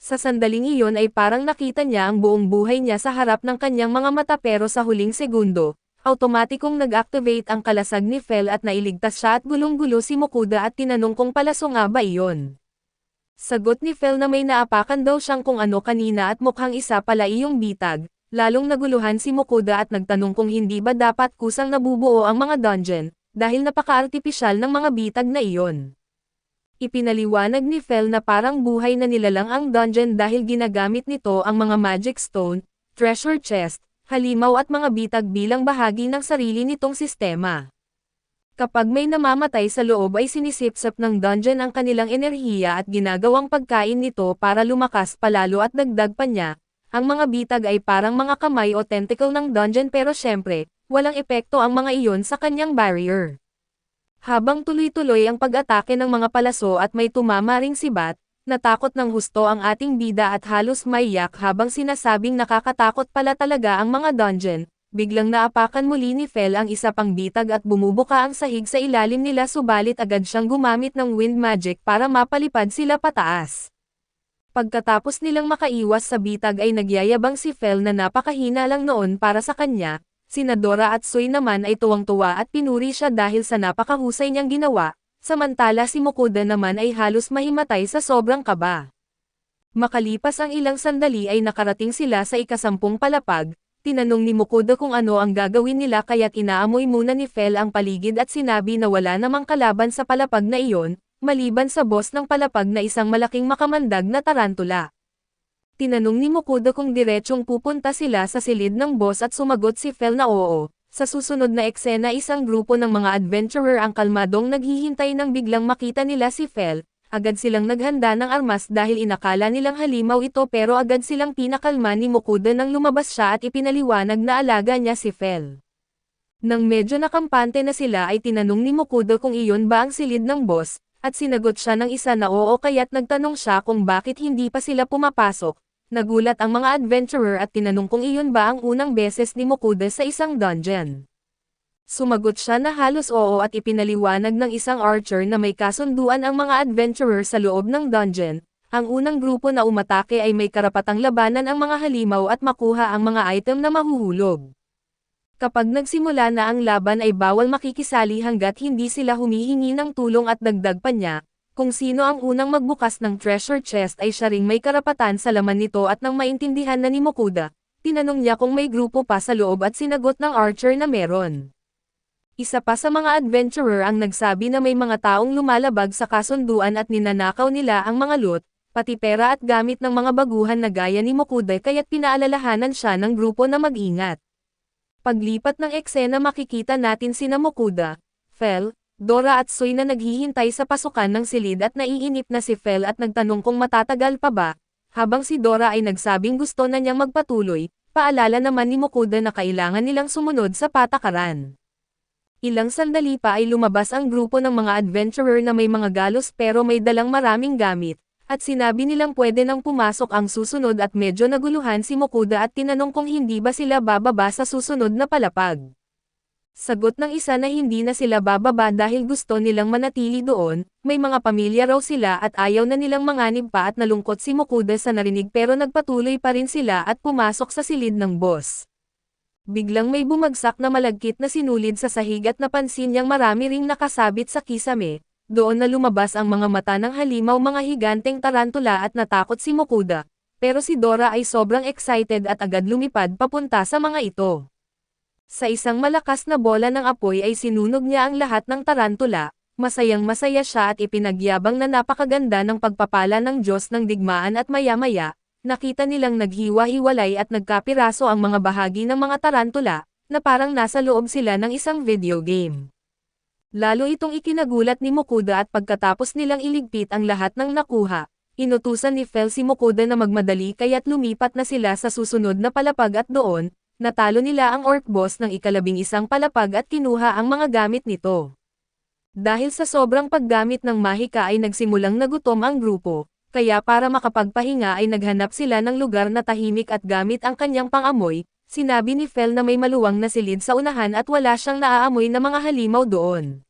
Sa sandaling iyon ay parang nakita niya ang buong buhay niya sa harap ng kanyang mga mata pero sa huling segundo, automatikong nag-activate ang kalasag ni Fel at nailigtas siya at gulong-gulo si Mokuda at tinanong kung palaso nga ba iyon. Sagot ni Fel na may naapakan daw siyang kung ano kanina at mukhang isa pala iyong bitag, lalong naguluhan si Mokuda at nagtanong kung hindi ba dapat kusang nabubuo ang mga dungeon, dahil napaka-artipisyal ng mga bitag na iyon. Ipinaliwanag ni Fel na parang buhay na nilalang ang dungeon dahil ginagamit nito ang mga magic stone, treasure chest, halimaw at mga bitag bilang bahagi ng sarili nitong sistema. Kapag may namamatay sa loob ay sinisipsap ng dungeon ang kanilang enerhiya at ginagawang pagkain nito para lumakas palalo at dagdag pa niya. Ang mga bitag ay parang mga kamay o tentacle ng dungeon pero syempre, walang epekto ang mga iyon sa kanyang barrier. Habang tuloy-tuloy ang pag-atake ng mga palaso at may tumama ring sibat, natakot ng husto ang ating bida at halos maiyak habang sinasabing nakakatakot pala talaga ang mga dungeon. Biglang naapakan muli ni Fel ang isa pang bitag at bumubuka ang sahig sa ilalim nila subalit agad siyang gumamit ng wind magic para mapalipad sila pataas. Pagkatapos nilang makaiwas sa bitag ay nagyayabang si Fel na napakahina lang noon para sa kanya. Sina Dora at Soy naman ay tuwang-tuwa at pinuri siya dahil sa napakahusay niyang ginawa, samantala si Mokuda naman ay halos mahimatay sa sobrang kaba. Makalipas ang ilang sandali ay nakarating sila sa ika-10 palapag, tinanong ni Mokuda kung ano ang gagawin nila kaya't inaamoy muna ni Fel ang paligid at sinabi na wala namang kalaban sa palapag na iyon, maliban sa boss ng palapag na isang malaking makamandag na tarantula. Tinanong ni Mokuda kung diretsyong pupunta sila sa silid ng boss at sumagot si Fel na oo. Sa susunod na eksena isang grupo ng mga adventurer ang kalmadong naghihintay nang biglang makita nila si Fel. Agad silang naghanda ng armas dahil inakala nilang halimaw ito pero agad silang pinakalma ni Mokuda nang lumabas siya at ipinaliwanag na alaga niya si Fel. Nang medyo nakampante na sila ay tinanong ni Mokuda kung iyon ba ang silid ng boss, at sinagot siya ng isa na oo kaya't nagtanong siya kung bakit hindi pa sila pumapasok. Nagulat ang mga adventurer at tinanong kung iyon ba ang unang beses ni Mokuda sa isang dungeon. Sumagot siya na halos oo at ipinaliwanag ng isang archer na may kasunduan ang mga adventurer sa loob ng dungeon. Ang unang grupo na umatake ay may karapatang labanan ang mga halimaw at makuha ang mga item na mahuhulog. Kapag nagsimula na ang laban ay bawal makikisali hanggat hindi sila humihingi ng tulong at dagdag pa niya. Kung sino ang unang magbukas ng treasure chest ay siya ring may karapatan sa laman nito at nang maintindihan na ni Mokuda, tinanong niya kung may grupo pa sa loob at sinagot ng archer na meron. Isa pa sa mga adventurer ang nagsabi na may mga taong lumalabag sa kasunduan at ninanakaw nila ang mga loot, pati pera at gamit ng mga baguhan na gaya ni Mokuda kaya't pinaalalahanan siya ng grupo na mag-ingat. Paglipat ng eksena makikita natin sina Mokuda, Fel, Dora at Soy na naghihintay sa pasukan ng silid at naiinip na si Fel at nagtanong kung matatagal pa ba, habang si Dora ay nagsabing gusto na niyang magpatuloy, paalala naman ni Mokuda na kailangan nilang sumunod sa patakaran. Ilang sandali pa ay lumabas ang grupo ng mga adventurer na may mga galos pero may dalang maraming gamit, at sinabi nilang pwede nang pumasok ang susunod at medyo naguluhan si Mokuda at tinanong kung hindi ba sila bababa sa susunod na palapag. Sagot ng isa na hindi na sila bababa dahil gusto nilang manatili doon, may mga pamilya raw sila at ayaw na nilang manganib pa at nalungkot si Mokuda sa narinig pero nagpatuloy pa rin sila at pumasok sa silid ng boss. Biglang may bumagsak na malagkit na sinulid sa sahig at napansin niyang marami ring nakasabit sa kisame, doon na lumabas ang mga mata ng halimaw mga higanteng tarantula at natakot si Mokuda, pero si Dora ay sobrang excited at agad lumipad papunta sa mga ito. Sa isang malakas na bola ng apoy ay sinunog niya ang lahat ng tarantula, masayang-masaya siya at ipinagyabang na napakaganda ng pagpapala ng Diyos ng digmaan at maya-maya, nakita nilang naghiwa-hiwalay at nagkapiraso ang mga bahagi ng mga tarantula, na parang nasa loob sila ng isang video game. Lalo itong ikinagulat ni Mokuda at pagkatapos nilang iligpit ang lahat ng nakuha, inutusan ni Fel si Mokuda na magmadali kaya't lumipat na sila sa susunod na palapag at doon, natalo nila ang orc boss ng ika-11 palapag at kinuha ang mga gamit nito. Dahil sa sobrang paggamit ng mahika ay nagsimulang nagutom ang grupo, kaya para makapagpahinga ay naghanap sila ng lugar na tahimik at gamit ang kanyang pangamoy, sinabi ni Fel na may maluwang na silid sa unahan at wala siyang naaamoy na mga halimaw doon.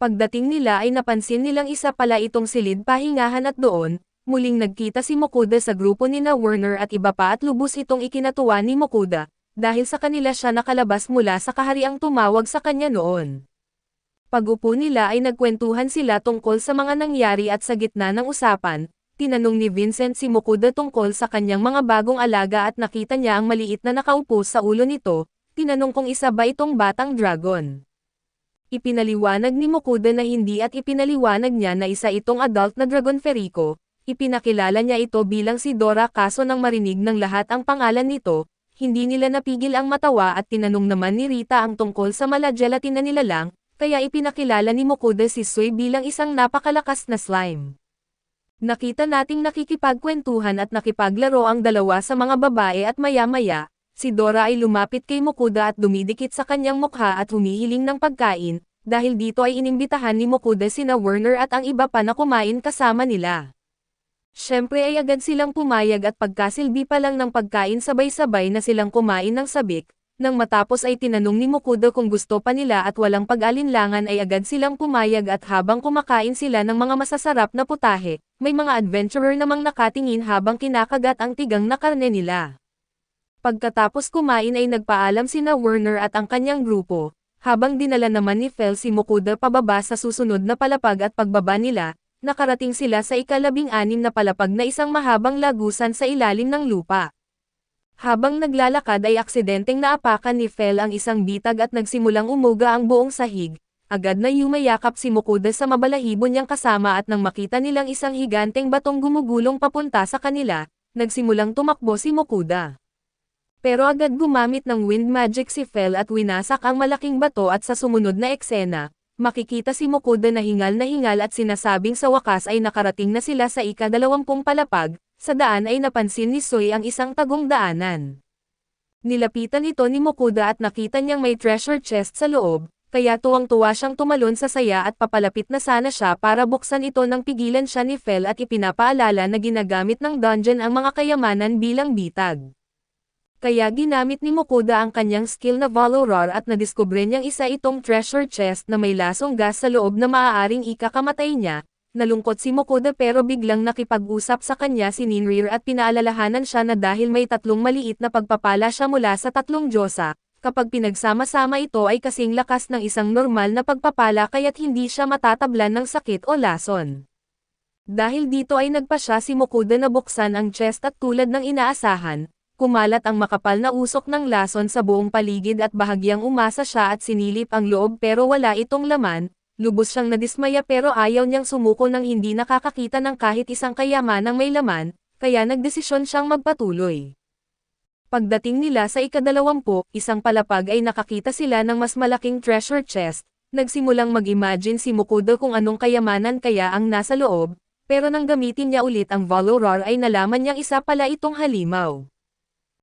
Pagdating nila ay napansin nilang isa pala itong silid pahingahan at doon, muling nagkita si Mokuda sa grupo ni na Werner at iba pa at lubos itong ikinatuwa ni Mokuda, dahil sa kanila siya nakalabas mula sa kahariang tumawag sa kanya noon. Pag-upo nila ay nagkwentuhan sila tungkol sa mga nangyari at sa gitna ng usapan, tinanong ni Vincent si Mokuda tungkol sa kanyang mga bagong alaga at nakita niya ang maliit na nakaupo sa ulo nito, tinanong kung isa ba itong batang dragon. Ipinaliwanag ni Mokuda na hindi at ipinaliwanag niya na isa itong adult na Dragon Ferico, ipinakilala niya ito bilang si Dora kaso nang marinig ng lahat ang pangalan nito, hindi nila napigil ang matawa at tinanong naman ni Rita ang tungkol sa mala-gelatin na nilalang, kaya ipinakilala ni Mokuda si Sui bilang isang napakalakas na slime. Nakita nating nakikipagkwentuhan at nakipaglaro ang dalawa sa mga babae at maya-maya, si Dora ay lumapit kay Mokuda at dumidikit sa kanyang mukha at humihiling ng pagkain, dahil dito ay inimbitahan ni Mokuda sina Werner at ang iba pa na kumain kasama nila. Siyempre ay agad silang pumayag at pagkasilbi pa lang ng pagkain sabay-sabay na silang kumain ng sabik, nang matapos ay tinanong ni Mokuda kung gusto pa nila at walang pag-alinlangan ay agad silang pumayag at habang kumakain sila ng mga masasarap na putahe, may mga adventurer namang nakatingin habang kinakagat ang tigang na karne nila. Pagkatapos kumain ay nagpaalam sina Werner at ang kanyang grupo, habang dinala naman ni Fel si Mokuda pababa sa susunod na palapag at pagbaba nila, nakarating sila sa ika-16 na palapag na isang mahabang lagusan sa ilalim ng lupa. Habang naglalakad ay aksidenteng naapakan ni Fel ang isang bitag at nagsimulang umuga ang buong sahig, agad na yumayakap si Mokuda sa mabalahibo niyang kasama at nang makita nilang isang higanteng batong gumugulong papunta sa kanila, nagsimulang tumakbo si Mokuda. Pero agad gumamit ng wind magic si Fel at winasak ang malaking bato at sa sumunod na eksena, makikita si Mokuda na hingal at sinasabing sa wakas ay nakarating na sila sa ika-20 palapag, sa daan ay napansin ni Sui ang isang tagong daanan. Nilapitan ito ni Mokuda at nakita niyang may treasure chest sa loob, kaya tuwang-tuwa siyang tumalon sa saya at papalapit na sana siya para buksan ito nang pigilan siya ni Fel at ipinapaalala na ginagamit ng dungeon ang mga kayamanan bilang bitag. Kaya ginamit ni Mokuda ang kanyang skill na Valoror at nadiskubre niyang isa itong treasure chest na may lasong gas sa loob na maaaring ikakamatay niya. Nalungkot si Mokuda pero biglang nakipag-usap sa kanya si Ninrir at pinaalalahanan siya na dahil may 3 maliit na pagpapala siya mula sa 3 diyosa, kapag pinagsama-sama ito ay kasing lakas ng isang normal na pagpapala kaya't hindi siya matatablan ng sakit o lason. Dahil dito ay nagpasya si Mokuda na buksan ang chest at tulad ng inaasahan, kumalat ang makapal na usok ng lason sa buong paligid at bahagyang umasa siya at sinilip ang loob pero wala itong laman. Lubos siyang nadismaya pero ayaw niyang sumuko nang hindi nakakakita ng kahit isang kayamanang may laman, kaya nagdesisyon siyang magpatuloy. Pagdating nila sa ika-20, isang palapag ay nakakita sila ng mas malaking treasure chest, nagsimulang mag-imagine si Mokuda kung anong kayamanan kaya ang nasa loob, pero nang gamitin niya ulit ang Valoror ay nalaman niyang isa pala itong halimaw.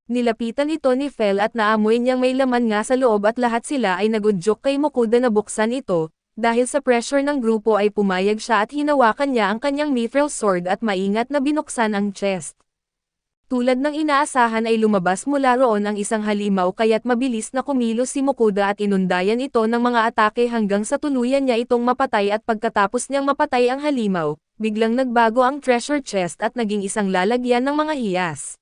Nilapitan ito ni Fel at naamoy niyang may laman nga sa loob at lahat sila ay nagudyok kay Mokuda na buksan ito. Dahil sa pressure ng grupo ay pumayag siya at hinawakan niya ang kanyang mithril sword at maingat na binuksan ang chest. Tulad ng inaasahan ay lumabas mula roon ang isang halimaw kaya't mabilis na kumilos si Mokuda at inundayan ito ng mga atake hanggang sa tuluyan niya itong mapatay at pagkatapos niyang mapatay ang halimaw, biglang nagbago ang treasure chest at naging isang lalagyan ng mga hiyas.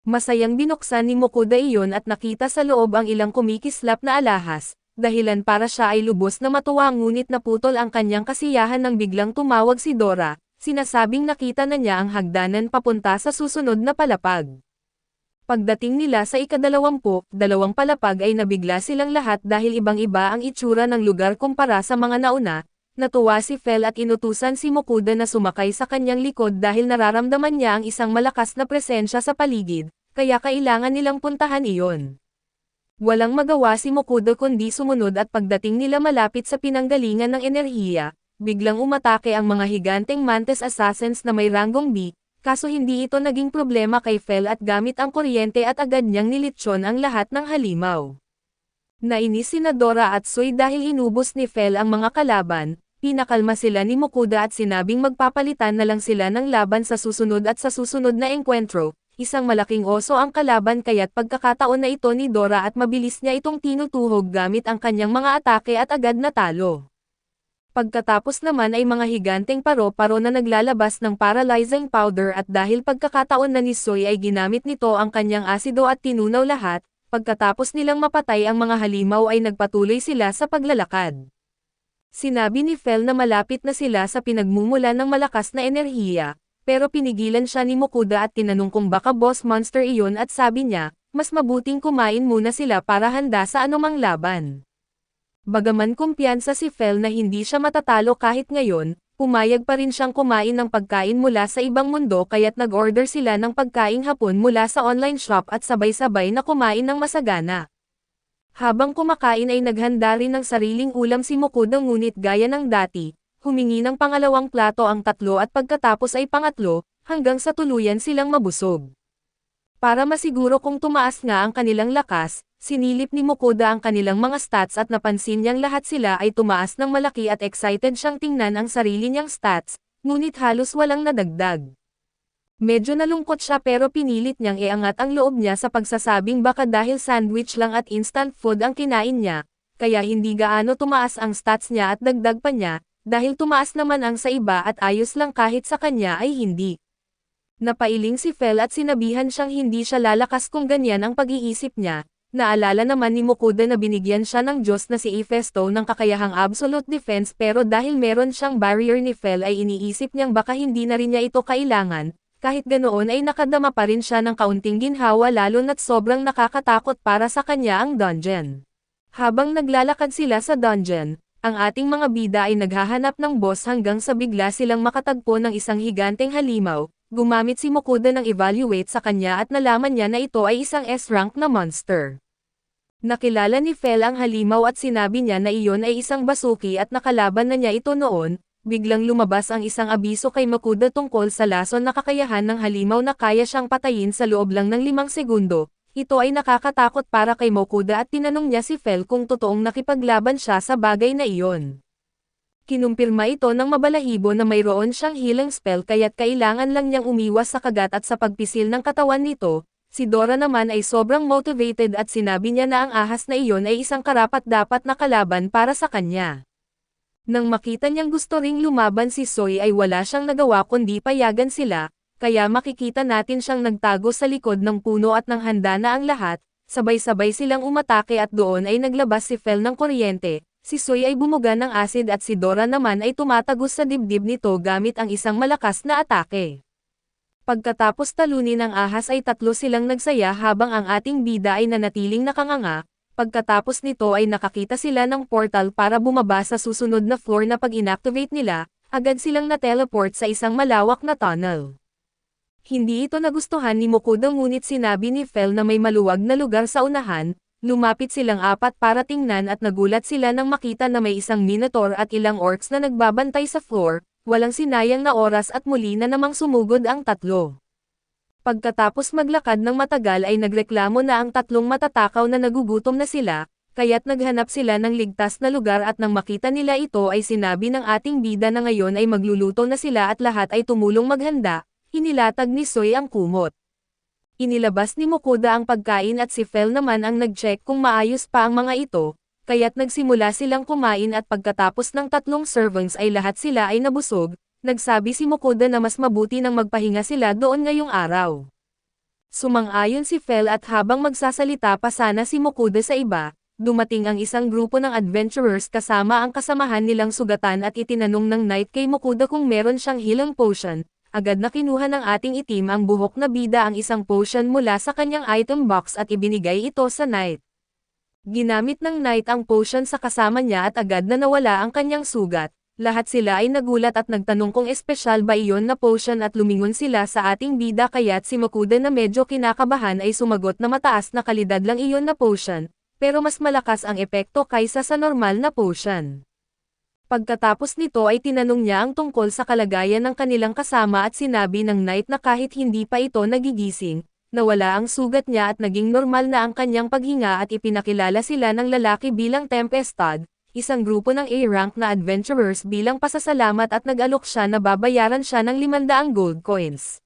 Masayang binuksan ni Mokuda iyon at nakita sa loob ang ilang kumikislap na alahas, dahilan para siya ay lubos na matuwa ngunit naputol ang kanyang kasiyahan nang biglang tumawag si Dora. Sinasabing nakita na niya ang hagdanan papunta sa susunod na palapag. Pagdating nila sa ika-22 palapag ay nabigla silang lahat dahil ibang-iba ang itsura ng lugar kumpara sa mga nauna. Natuwa si Fel at inutusan si Mokuda na sumakay sa kanyang likod dahil nararamdaman niya ang isang malakas na presensya sa paligid, kaya kailangan nilang puntahan iyon. Walang magawa si Mokuda kundi sumunod at pagdating nila malapit sa pinanggalingan ng enerhiya, biglang umatake ang mga higanteng Mantis Assassins na may ranggong B, kaso hindi ito naging problema kay Fel at gamit ang kuryente at agad niyang nilitsyon ang lahat ng halimaw. Nainis sina Dora at Soy dahil inubos ni Fel ang mga kalaban, pinakalma sila ni Mokuda at sinabing magpapalitan na lang sila ng laban sa susunod at sa susunod na engkwentro, isang malaking oso ang kalaban kaya't pagkakataon na ito ni Dora at mabilis niya itong tinutuhog gamit ang kanyang mga atake at agad natalo. Pagkatapos naman ay mga higanteng paro-paro na naglalabas ng paralyzing powder at dahil pagkakataon na ni Soy ay ginamit nito ang kanyang asido at tinunaw lahat, pagkatapos nilang mapatay ang mga halimaw ay nagpatuloy sila sa paglalakad. Sinabi ni Fel na malapit na sila sa pinagmumulan ng malakas na enerhiya, pero pinigilan siya ni Mokuda at tinanong kung baka boss monster iyon at sabi niya, mas mabuting kumain muna sila para handa sa anumang laban. Bagaman kumpiyansa si Fel na hindi siya matatalo kahit ngayon, pumayag pa rin siyang kumain ng pagkain mula sa ibang mundo kaya't nag-order sila ng pagkaing hapon mula sa online shop at sabay-sabay na kumain ng masagana. Habang kumakain ay naghanda rin ng sariling ulam si Mokuda ngunit gaya ng dati, humingi ng pangalawang plato ang tatlo at pagkatapos ay pangatlo, hanggang sa tuluyan silang mabusog. Para masiguro kung tumaas nga ang kanilang lakas, sinilip ni Mokuda ang kanilang mga stats at napansin niyang lahat sila ay tumaas ng malaki at excited siyang tingnan ang sarili niyang stats, ngunit halos walang nadagdag. Medyo nalungkot siya pero pinilit niyang iangat ang loob niya sa pagsasabing baka dahil sandwich lang at instant food ang kinain niya, kaya hindi gaano tumaas ang stats niya at dagdag pa niya, dahil tumaas naman ang sa iba at ayos lang kahit sa kanya ay hindi. Napailing si Fel at sinabihan siyang hindi siya lalakas kung ganyan ang pag-iisip niya. Naalala naman ni Mokuda na binigyan siya ng Diyos na si Hephaestus ng kakayahang absolute defense pero dahil meron siyang barrier ni Fel ay iniisip niyang baka hindi na rin niya ito kailangan, kahit ganoon ay nakadama pa rin siya ng kaunting ginhawa lalo na't sobrang nakakatakot para sa kanya ang dungeon. Habang naglalakad sila sa dungeon, ang ating mga bida ay naghahanap ng boss hanggang sa bigla silang makatagpo ng isang higanteng halimaw. Gumamit si Mokuda ng evaluate sa kanya at nalaman niya na ito ay isang S-rank na monster. Nakilala ni Fel ang halimaw at sinabi niya na iyon ay isang basuki at nakalaban na niya ito noon, biglang lumabas ang isang abiso kay Mokuda tungkol sa lason na kakayahan ng halimaw na kaya siyang patayin sa loob lang ng 5 segundo. Ito ay nakakatakot para kay Mokuda at tinanong niya si Fel kung totoong nakipaglaban siya sa bagay na iyon. Kinumpirma ito ng mabalahibo na mayroon siyang healing spell kaya't kailangan lang niyang umiwas sa kagat at sa pagpisil ng katawan nito. Si Dora naman ay sobrang motivated at sinabi niya na ang ahas na iyon ay isang karapat-dapat na kalaban para sa kanya. Nang makita niyang gusto ring lumaban si Soy ay wala siyang nagawa kundi payagan sila, kaya makikita natin siyang nagtago sa likod ng puno at nang handa na ang lahat, sabay-sabay silang umatake at doon ay naglabas si Fel ng kuryente. Si Soy ay bumuga ng acid at si Dora naman ay tumatagos sa dibdib nito gamit ang isang malakas na atake. Pagkatapos talunin ng ahas ay tatlo silang nagsaya habang ang ating bida ay nanatiling nakanganga. Pagkatapos nito ay nakakita sila ng portal para bumaba sa susunod na floor na pag inactivate nila, agad silang na-teleport sa isang malawak na tunnel. Hindi ito nagustuhan ni Mokuda ngunit sinabi ni Fel na may maluwag na lugar sa unahan. Lumapit silang apat para tingnan at nagulat sila nang makita na may isang minotaur at ilang orcs na nagbabantay sa floor, walang sinayang na oras at muli na namang sumugod ang tatlo. Pagkatapos maglakad ng matagal ay nagreklamo na ang tatlong matatakaw na nagugutom na sila, kaya't naghanap sila ng ligtas na lugar at nang makita nila ito ay sinabi ng ating bida na ngayon ay magluluto na sila at lahat ay tumulong maghanda, hinilatag ni Soy ang kumot. Inilabas ni Mokuda ang pagkain at si Fel naman ang nag-check kung maayos pa ang mga ito, kaya't nagsimula silang kumain at pagkatapos ng 3 servings ay lahat sila ay nabusog. Nagsabi si Mokuda na mas mabuti nang magpahinga sila doon ngayong araw. Sumang-ayon si Fel at habang magsasalita pa sana si Mokuda sa iba, dumating ang isang grupo ng adventurers kasama ang kasamahan nilang sugatan at itinanong ng Knight kay Mokuda kung meron siyang healing potion. Agad na kinuha ng ating itim ang buhok na bida ang isang potion mula sa kanyang item box at ibinigay ito sa Knight. Ginamit ng Knight ang potion sa kasama niya at agad na nawala ang kanyang sugat. Lahat sila ay nagulat at nagtanong kung espesyal ba iyon na potion at lumingon sila sa ating bida kaya't si Mokuda na medyo kinakabahan ay sumagot na mataas na kalidad lang iyon na potion, pero mas malakas ang epekto kaysa sa normal na potion. Pagkatapos nito ay tinanong niya ang tungkol sa kalagayan ng kanilang kasama at sinabi ng Knight na kahit hindi pa ito nagigising, nawala ang sugat niya at naging normal na ang kanyang paghinga at ipinakilala sila ng lalaki bilang Tempestad, isang grupo ng A-rank na adventurers bilang pasasalamat at nag-alok siya na babayaran siya ng 500 gold coins.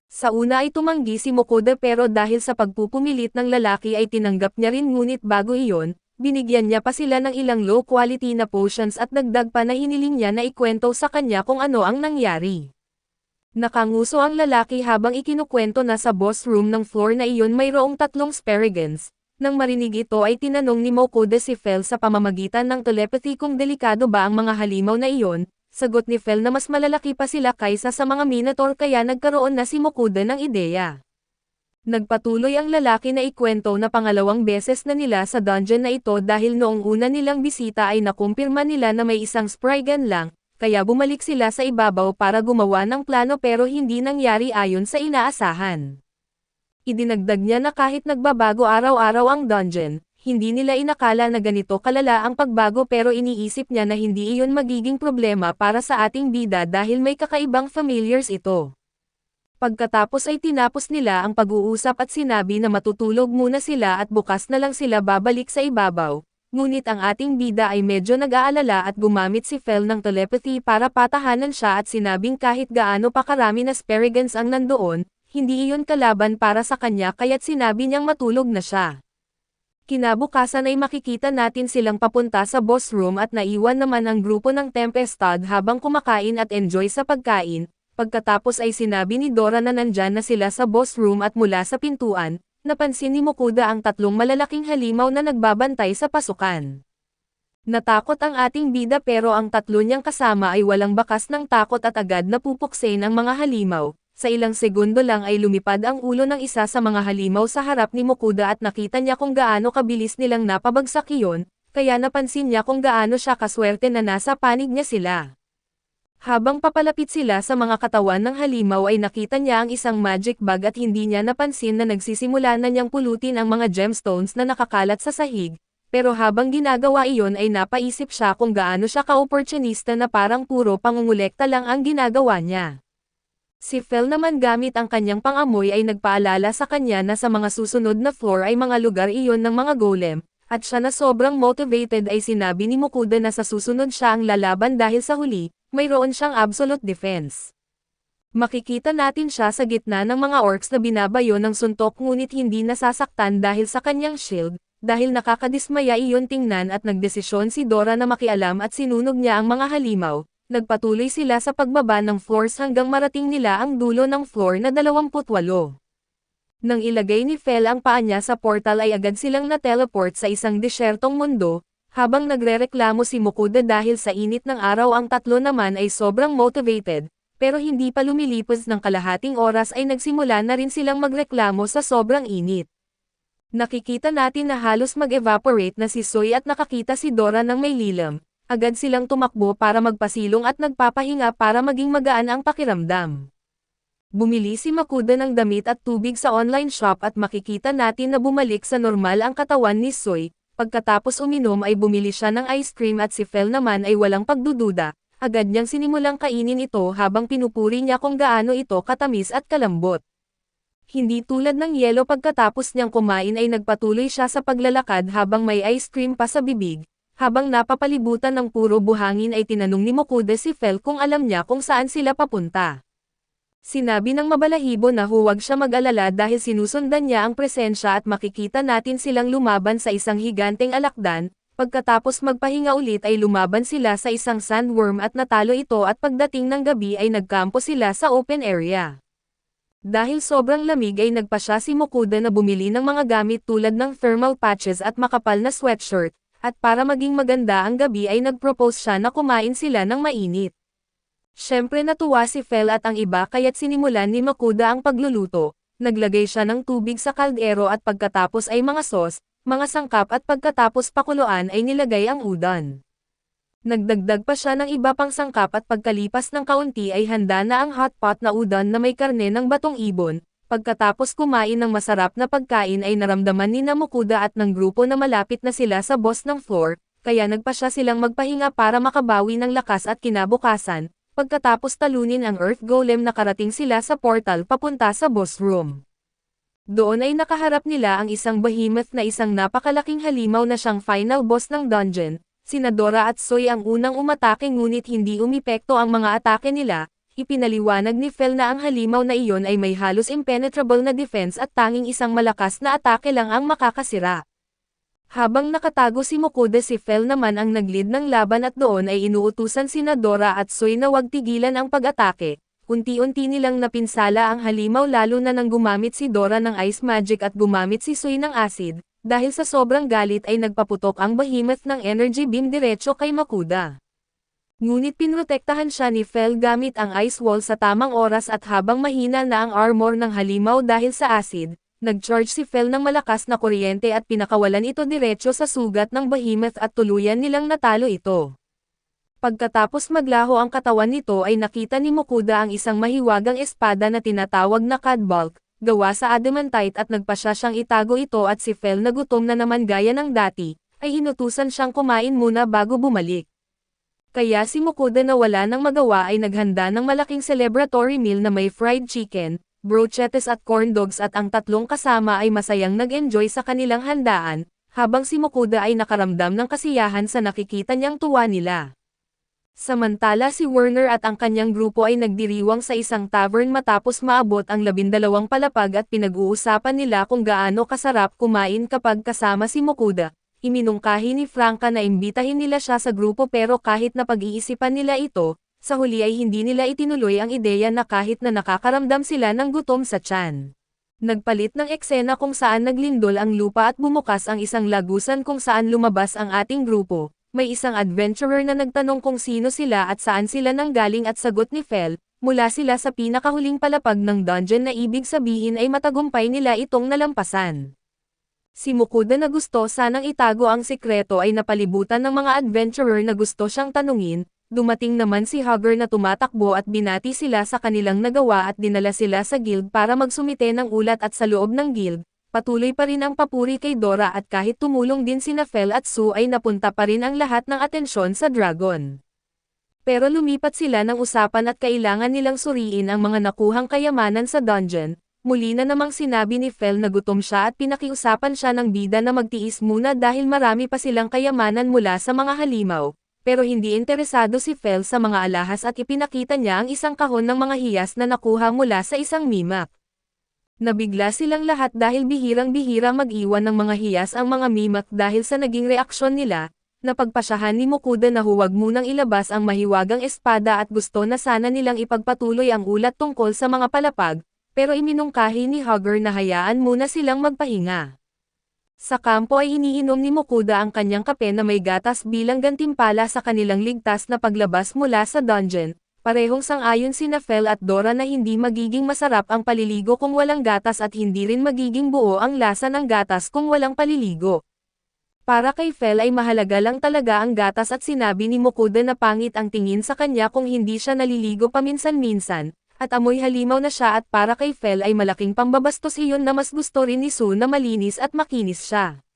Sa una ay tumanggi si Mokuda pero dahil sa pagpupumilit ng lalaki ay tinanggap niya rin ngunit bago iyon, binigyan niya pa sila ng ilang low-quality na potions at dagdag pa na hiniling niya na ikwento sa kanya kung ano ang nangyari. Nakanguso ang lalaki habang ikinukwento na sa boss room ng floor na iyon mayroong 3 sparigans. Nang marinig ito ay tinanong ni Mokuda si Fel sa pamamagitan ng telepathy kung delikado ba ang mga halimaw na iyon. Sagot ni Fel na mas malalaki pa sila kaysa sa mga minotaur kaya nagkaroon na si Mokuda ng ideya. Nagpatuloy ang lalaki na ikwento na pangalawang beses na nila sa dungeon na ito dahil noong una nilang bisita ay nakumpirma nila na may isang Spriggan lang, kaya bumalik sila sa ibabaw para gumawa ng plano pero hindi nangyari ayon sa inaasahan. Idinagdag niya na kahit nagbabago araw-araw ang dungeon, hindi nila inakala na ganito kalala ang pagbago pero iniisip niya na hindi iyon magiging problema para sa ating bida dahil may kakaibang familiars ito. Pagkatapos ay tinapos nila ang pag-uusap at sinabi na matutulog muna sila at bukas na lang sila babalik sa ibabaw, ngunit ang ating bida ay medyo nag-aalala at gumamit si Fel ng telepathy para patahanan siya at sinabing kahit gaano pa karami na sparigans ang nandoon, hindi iyon kalaban para sa kanya kaya't sinabi niyang matulog na siya. Kinabukasan ay makikita natin silang papunta sa boss room at naiwan naman ang grupo ng Tempestad habang kumakain at enjoy sa pagkain. Pagkatapos ay sinabi ni Dora na nandyan na sila sa boss room at mula sa pintuan, napansin ni Mokuda ang 3 malalaking halimaw na nagbabantay sa pasukan. Natakot ang ating bida pero ang 3 niyang kasama ay walang bakas ng takot at agad na pupuksain ang mga halimaw. Sa ilang segundo lang ay lumipad ang ulo ng isa sa mga halimaw sa harap ni Mokuda at nakita niya kung gaano kabilis nilang napabagsak iyon, kaya napansin niya kung gaano siya kaswerte na nasa panig niya sila. Habang papalapit sila sa mga katawan ng halimaw ay nakita niya ang isang magic bag at hindi niya napansin na nagsisimula na niyang pulutin ang mga gemstones na nakakalat sa sahig, pero habang ginagawa iyon ay napaisip siya kung gaano siya ka-opportunista na parang puro pangungulekta lang ang ginagawa niya. Si Fel naman gamit ang kanyang pangamoy ay nagpaalala sa kanya na sa mga susunod na floor ay mga lugar iyon ng mga golem, at siya na sobrang motivated ay sinabi ni Mokuda na sa susunod siya ang lalaban dahil sa huli, mayroon siyang absolute defense. Makikita natin siya sa gitna ng mga orcs na binabayo ng suntok ngunit hindi nasasaktan dahil sa kanyang shield, dahil nakakadismaya iyon tingnan at nagdesisyon si Dora na makialam at sinunog niya ang mga halimaw. Nagpatuloy sila sa pagbaba ng floors hanggang marating nila ang dulo ng floor na 28. Nang ilagay ni Fel ang paa niya sa portal ay agad silang na-teleport sa isang desyertong mundo. Habang nagrereklamo si Mokuda dahil sa init ng araw ang 3 naman ay sobrang motivated, pero hindi pa lumilipas ng kalahating oras ay nagsimula na rin silang magreklamo sa sobrang init. Nakikita natin na halos mag-evaporate na si Soy at nakakita si Dora ng may lilam, agad silang tumakbo para magpasilong at nagpapahinga para maging magaan ang pakiramdam. Bumili si Mokuda ng damit at tubig sa online shop at makikita natin na bumalik sa normal ang katawan ni Soy. Pagkatapos uminom ay bumili siya ng ice cream at si Fel naman ay walang pagdududa, agad niyang sinimulang kainin ito habang pinupuri niya kung gaano ito katamis at kalambot. Hindi tulad ng yelo pagkatapos niyang kumain ay nagpatuloy siya sa paglalakad habang may ice cream pa sa bibig, habang napapalibutan ng puro buhangin ay tinanong ni Mokuda si Fel kung alam niya kung saan sila papunta. Sinabi ng mabalahibo na huwag siya mag-alala dahil sinusundan niya ang presensya at makikita natin silang lumaban sa isang higanteng alakdan. Pagkatapos magpahinga ulit ay lumaban sila sa isang sandworm at natalo ito at pagdating ng gabi ay nagkampo sila sa open area. Dahil sobrang lamig ay nagpasya si Mokuda na bumili ng mga gamit tulad ng thermal patches at makapal na sweatshirt, at para maging maganda ang gabi ay nagpropose siya na kumain sila ng mainit. Siyempre natuwa si Fel at ang iba kaya't sinimulan ni Mokuda ang pagluluto, naglagay siya ng tubig sa kaldero at pagkatapos ay mga sauce, mga sangkap at pagkatapos pakuluan ay nilagay ang udon. Nagdagdag pa siya ng iba pang sangkap at pagkalipas ng kaunti ay handa na ang hot pot na udon na may karne ng batong ibon. Pagkatapos kumain ng masarap na pagkain ay naramdaman ni Mokuda at ng grupo na malapit na sila sa boss ng floor, kaya nagpasya silang magpahinga para makabawi ng lakas at kinabukasan. Pagkatapos talunin ang Earth Golem nakarating sila sa portal papunta sa boss room. Doon ay nakaharap nila ang isang behemoth na isang napakalaking halimaw na siyang final boss ng dungeon. Sina Dora at Soy ang unang umatake ngunit hindi umepekto ang mga atake nila. Ipinaliwanag ni Fel na ang halimaw na iyon ay may halos impenetrable na defense at tanging isang malakas na atake lang ang makakasira. Habang nakatago si Mokuda, si Fel naman ang nag-lead ng laban at doon ay inuutusan sina Dora at Soy na wag tigilan ang pag-atake. Unti-unti nilang napinsala ang halimaw lalo na nang gumamit si Dora ng ice magic at gumamit si Soy ng acid. Dahil sa sobrang galit ay nagpaputok ang behemoth ng energy beam diretso kay Mokuda. Ngunit pinrotektahan siya ni Fel gamit ang ice wall sa tamang oras at habang mahina na ang armor ng halimaw dahil sa acid, nag-charge si Fel ng malakas na kuryente at pinakawalan ito diretso sa sugat ng behemoth at tuluyan nilang natalo ito. Pagkatapos maglaho ang katawan nito ay nakita ni Mokuda ang isang mahiwagang espada na tinatawag na Cadbalk, gawa sa adamantite at nagpasya siyang itago ito at si Fel na gutom na naman gaya ng dati, ay hinutusan siyang kumain muna bago bumalik. Kaya si Mokuda na wala nang magawa ay naghanda ng malaking celebratory meal na may fried chicken, brochettes at corn dogs at ang tatlong kasama ay masayang nag-enjoy sa kanilang handaan, habang si Mokuda ay nakaramdam ng kasiyahan sa nakikita niyang tuwa nila. Samantala si Werner at ang kanyang grupo ay nagdiriwang sa isang tavern matapos maabot ang 12 palapag at pinag-uusapan nila kung gaano kasarap kumain kapag kasama si Mokuda. Iminungkahi ni Franca na imbitahin nila siya sa grupo pero kahit na pag-iisipan nila ito, sa huli ay hindi nila itinuloy ang ideya na kahit na nakakaramdam sila ng gutom sa tiyan. Nagpalit ng eksena kung saan naglindol ang lupa at bumukas ang isang lagusan kung saan lumabas ang ating grupo. May isang adventurer na nagtanong kung sino sila at saan sila nanggaling at sagot ni Fel, mula sila sa pinakahuling palapag ng dungeon na ibig sabihin ay matagumpay nila itong nalampasan. Si Mokuda na gusto sanang itago ang sikreto ay napalibutan ng mga adventurer na gusto siyang tanungin, dumating naman si Hugger na tumatakbo at binati sila sa kanilang nagawa at dinala sila sa guild para magsumite ng ulat at sa loob ng guild. Patuloy pa rin ang papuri kay Dora at kahit tumulong din sina Fel at Sue ay napunta pa rin ang lahat ng atensyon sa dragon. Pero lumipat sila ng usapan at kailangan nilang suriin ang mga nakuhang kayamanan sa dungeon. Muli na namang sinabi ni Fel na gutom siya at pinakiusapan siya ng bida na magtiis muna dahil marami pa silang kayamanan mula sa mga halimaw. Pero hindi interesado si Fel sa mga alahas at ipinakita niya ang isang kahon ng mga hiyas na nakuha mula sa isang mimak. Nabigla silang lahat dahil bihirang-bihira mag-iwan ng mga hiyas ang mga mimak dahil sa naging reaksyon nila, napagpasyahan ni Mokuda na huwag munang ilabas ang mahiwagang espada at gusto na sana nilang ipagpatuloy ang ulat tungkol sa mga palapag, pero iminungkahi ni Hugger na hayaan muna silang magpahinga. Sa kampo ay iniinom ni Mokuda ang kanyang kape na may gatas bilang gantimpala sa kanilang ligtas na paglabas mula sa dungeon. Parehong sang-ayon sina Fel at Dora na hindi magiging masarap ang paliligo kung walang gatas at hindi rin magiging buo ang lasa ng gatas kung walang paliligo. Para kay Fel ay mahalaga lang talaga ang gatas at sinabi ni Mokuda na pangit ang tingin sa kanya kung hindi siya naliligo paminsan-minsan, at amoy halimaw na siya at para kay Fel ay malaking pambabastos iyon na mas gusto rin ni Sue na malinis at makinis siya.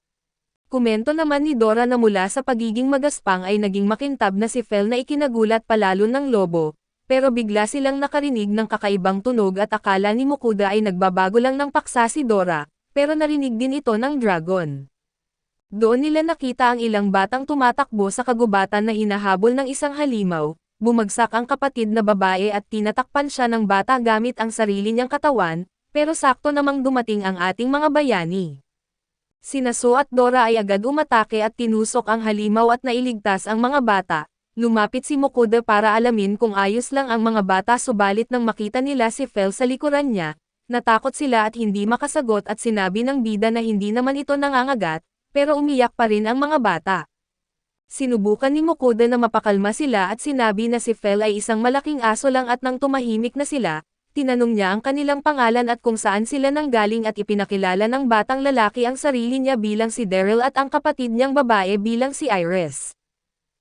Komento naman ni Dora na mula sa pagiging magaspang ay naging makintab na si Fel na ikinagulat palalo ng lobo, pero bigla silang nakarinig ng kakaibang tunog at akala ni Mokuda ay nagbabago lang ng paksa si Dora, pero narinig din ito ng dragon. Doon nila nakita ang ilang batang tumatakbo sa kagubatan na hinahabol ng isang halimaw, Bumagsak ang kapatid na babae at tinatakpan siya ng bata gamit ang sarili niyang katawan, pero sakto namang dumating ang ating mga bayani. Sina So at Dora ay agad umatake at tinusok ang halimaw at nailigtas ang mga bata. Lumapit si Mokuda para alamin kung ayos lang ang mga bata subalit nang makita nila si Fel sa likuran niya, natakot sila at hindi makasagot at sinabi ng bida na hindi naman ito nangangagat, pero umiyak pa rin ang mga bata. Sinubukan ni Mokuda na mapakalma sila at sinabi na si Fel ay isang malaking aso lang at nang tumahimik na sila, tinanong niya ang kanilang pangalan at kung saan sila nanggaling at ipinakilala ng batang lalaki ang sarili niya bilang si Daryl at ang kapatid niyang babae bilang si Iris.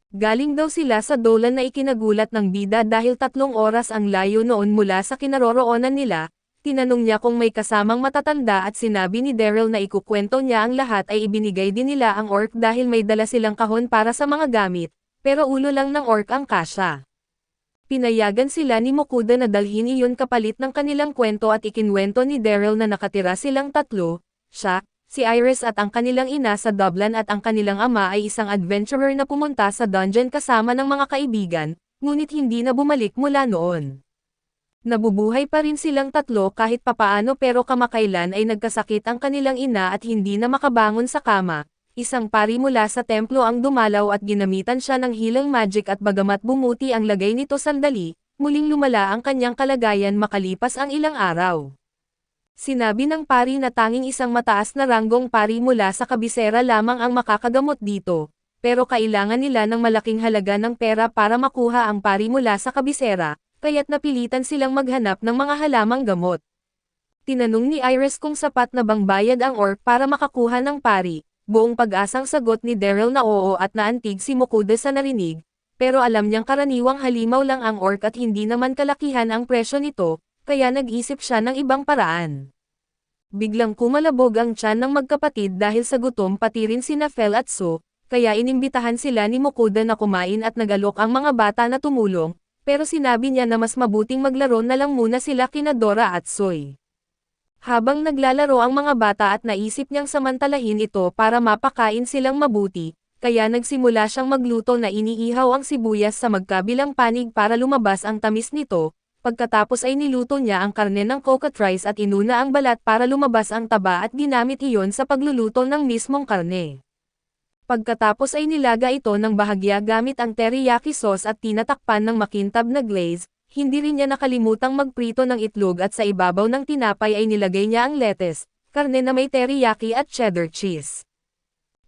Galing daw sila sa Dolan na ikinagulat ng bida dahil 3 oras ang layo noon mula sa kinaroroonan nila. Tinanong niya kung may kasamang matatanda at sinabi ni Daryl na ikukwento niya ang lahat ay ibinigay din nila ang orc dahil may dala silang kahon para sa mga gamit, pero ulo lang ng orc ang kasya. Pinayagan sila ni Mokuda na dalhin iyon kapalit ng kanilang kwento at ikinwento ni Daryl na nakatira silang 3, siya, si Iris at ang kanilang ina sa Dublin at ang kanilang ama ay isang adventurer na pumunta sa dungeon kasama ng mga kaibigan, ngunit hindi na bumalik mula noon. Nabubuhay pa rin silang 3 kahit papaano pero kamakailan ay nagkasakit ang kanilang ina at hindi na makabangon sa kama. Isang pari mula sa templo ang dumalaw at ginamitan siya ng healing magic at bagamat bumuti ang lagay nito sandali, muling lumala ang kanyang kalagayan makalipas ang ilang araw. Sinabi ng pari na tanging isang mataas na ranggong pari mula sa kabisera lamang ang makakagamot dito, pero kailangan nila ng malaking halaga ng pera para makuha ang pari mula sa kabisera, kaya't napilitan silang maghanap ng mga halamang gamot. Tinanong ni Iris kung sapat na bang bayad ang orc para makakuha ng pari, buong pag-asang sagot ni Daryl na oo at naantig si Mokuda sa narinig, pero alam niyang karaniwang halimaw lang ang orc at hindi naman kalakihan ang presyo nito, kaya nag-isip siya ng ibang paraan. Biglang kumalabog ang tiyan ng magkapatid dahil sa gutom pati rin sina Fel at So, kaya inimbitahan sila ni Mokuda na kumain at nagalok ang mga bata na tumulong, pero sinabi niya na mas mabuting maglaro na lang muna sila kina Dora at Soy. Habang naglalaro ang mga bata at naisip niyang samantalahin ito para mapakain silang mabuti, kaya nagsimula siyang magluto na iniihaw ang sibuyas sa magkabilang panig para lumabas ang tamis nito. Pagkatapos ay niluto niya ang karne ng coconut rice at inuna ang balat para lumabas ang taba at ginamit iyon sa pagluluto ng mismong karne. Pagkatapos ay nilaga ito ng bahagya gamit ang teriyaki sauce at tinatakpan ng makintab na glaze, hindi rin niya nakalimutang magprito ng itlog at sa ibabaw ng tinapay ay nilagay niya ang lettuce, karne na may teriyaki at cheddar cheese.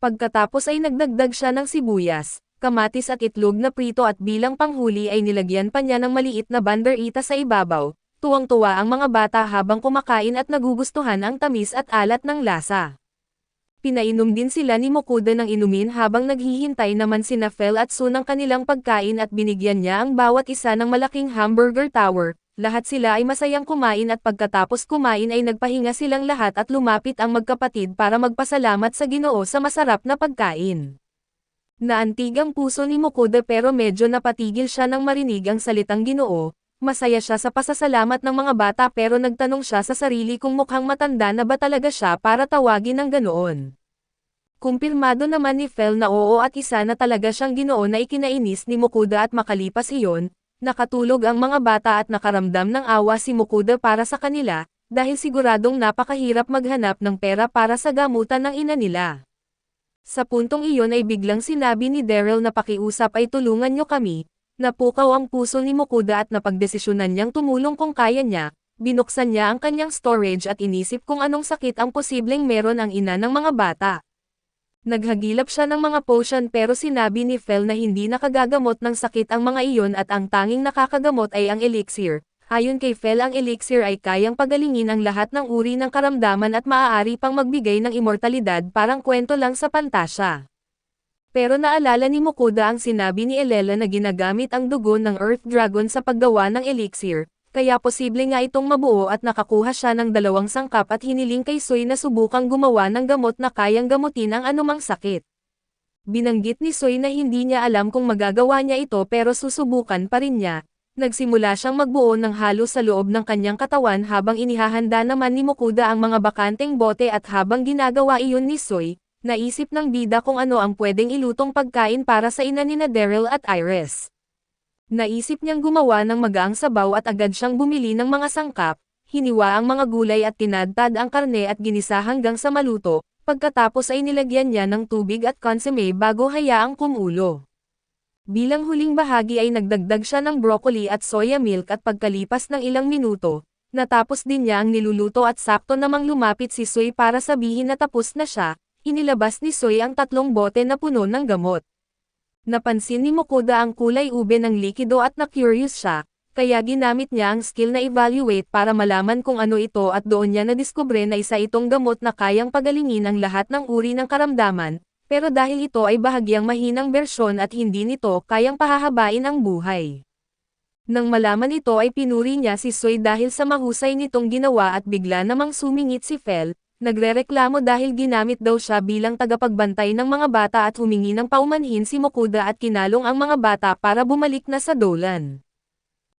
Pagkatapos ay nagdagdag siya ng sibuyas, kamatis at itlog na prito at bilang panghuli ay nilagyan pa niya ng maliit na banderita sa ibabaw. Tuwang-tuwa ang mga bata habang kumakain at nagugustuhan ang tamis at alat ng lasa. Pinainom din sila ni Mokuda ng inumin habang naghihintay naman sina Fel at So ng kanilang pagkain at binigyan niya ang bawat isa ng malaking hamburger tower. Lahat sila ay masayang kumain at pagkatapos kumain ay nagpahinga silang lahat at lumapit ang magkapatid para magpasalamat sa Ginoo sa masarap na pagkain. Naantig ang puso ni Mokuda pero medyo napatigil siya nang marinig ang salitang Ginoo. Masaya siya sa pasasalamat ng mga bata pero nagtanong siya sa sarili kung mukhang matanda na ba talaga siya para tawagin ng ganoon. Kumpirmado naman ni Fel na oo at isa na talaga siyang Ginoo na ikinainis ni Mokuda at makalipas iyon, nakatulog ang mga bata at nakaramdam ng awa si Mokuda para sa kanila, dahil siguradong napakahirap maghanap ng pera para sa gamutan ng ina nila. Sa puntong iyon ay biglang sinabi ni Daryl na pakiusap ay tulungan niyo kami. Napukaw ang puso ni Mokuda at napagdesisyonan niyang tumulong kung kaya niya, binuksan niya ang kanyang storage at inisip kung anong sakit ang posibleng meron ang ina ng mga bata. Naghagilap siya ng mga potion pero sinabi ni Fel na hindi nakagagamot ng sakit ang mga iyon at ang tanging nakakagamot ay ang elixir. Ayon kay Fel ang elixir ay kayang pagalingin ang lahat ng uri ng karamdaman at maaari pang magbigay ng immortalidad parang kwento lang sa pantasya. Pero naalala ni Mokuda ang sinabi ni Elela na ginagamit ang dugo ng Earth Dragon sa paggawa ng elixir, kaya posible nga itong mabuo at nakakuha siya ng 2 sangkap at hiniling kay Soy na subukang gumawa ng gamot na kayang gamutin ang anumang sakit. Binanggit ni Soy na hindi niya alam kung magagawa niya ito pero susubukan pa rin niya. Nagsimula siyang magbuo ng halo sa loob ng kanyang katawan habang inihahanda naman ni Mokuda ang mga bakanteng bote at habang ginagawa iyon ni Soy, naisip ng bida kung ano ang pwedeng ilutong pagkain para sa ina nina Daryl at Iris. Naisip niyang gumawa ng magaang sabaw at agad siyang bumili ng mga sangkap, hiniwa ang mga gulay at tinadtad ang karne at ginisa hanggang sa maluto, pagkatapos ay nilagyan niya ng tubig at consomme bago hayaang kumulo. Bilang huling bahagi ay nagdagdag siya ng broccoli at soya milk at pagkalipas ng ilang minuto, natapos din niya ang niluluto at sakto namang lumapit si Sui para sabihin na tapos na siya, inilabas ni Sui ang 3 bote na puno ng gamot. Napansin ni Mokuda ang kulay ube ng likido at na-curious siya, kaya ginamit niya ang skill na evaluate para malaman kung ano ito at doon niya nadiskubre na isa itong gamot na kayang pagalingin ang lahat ng uri ng karamdaman. Pero dahil ito ay bahagyang mahinang bersyon at hindi nito kayang pahahabain ang buhay. Nang malaman ito ay pinuri niya si Sui dahil sa mahusay nitong ginawa at bigla namang sumingit si Fel, nagrereklamo dahil ginamit daw siya bilang tagapagbantay ng mga bata at humingi ng paumanhin si Mokuda at kinalong ang mga bata para bumalik na sa Dolan.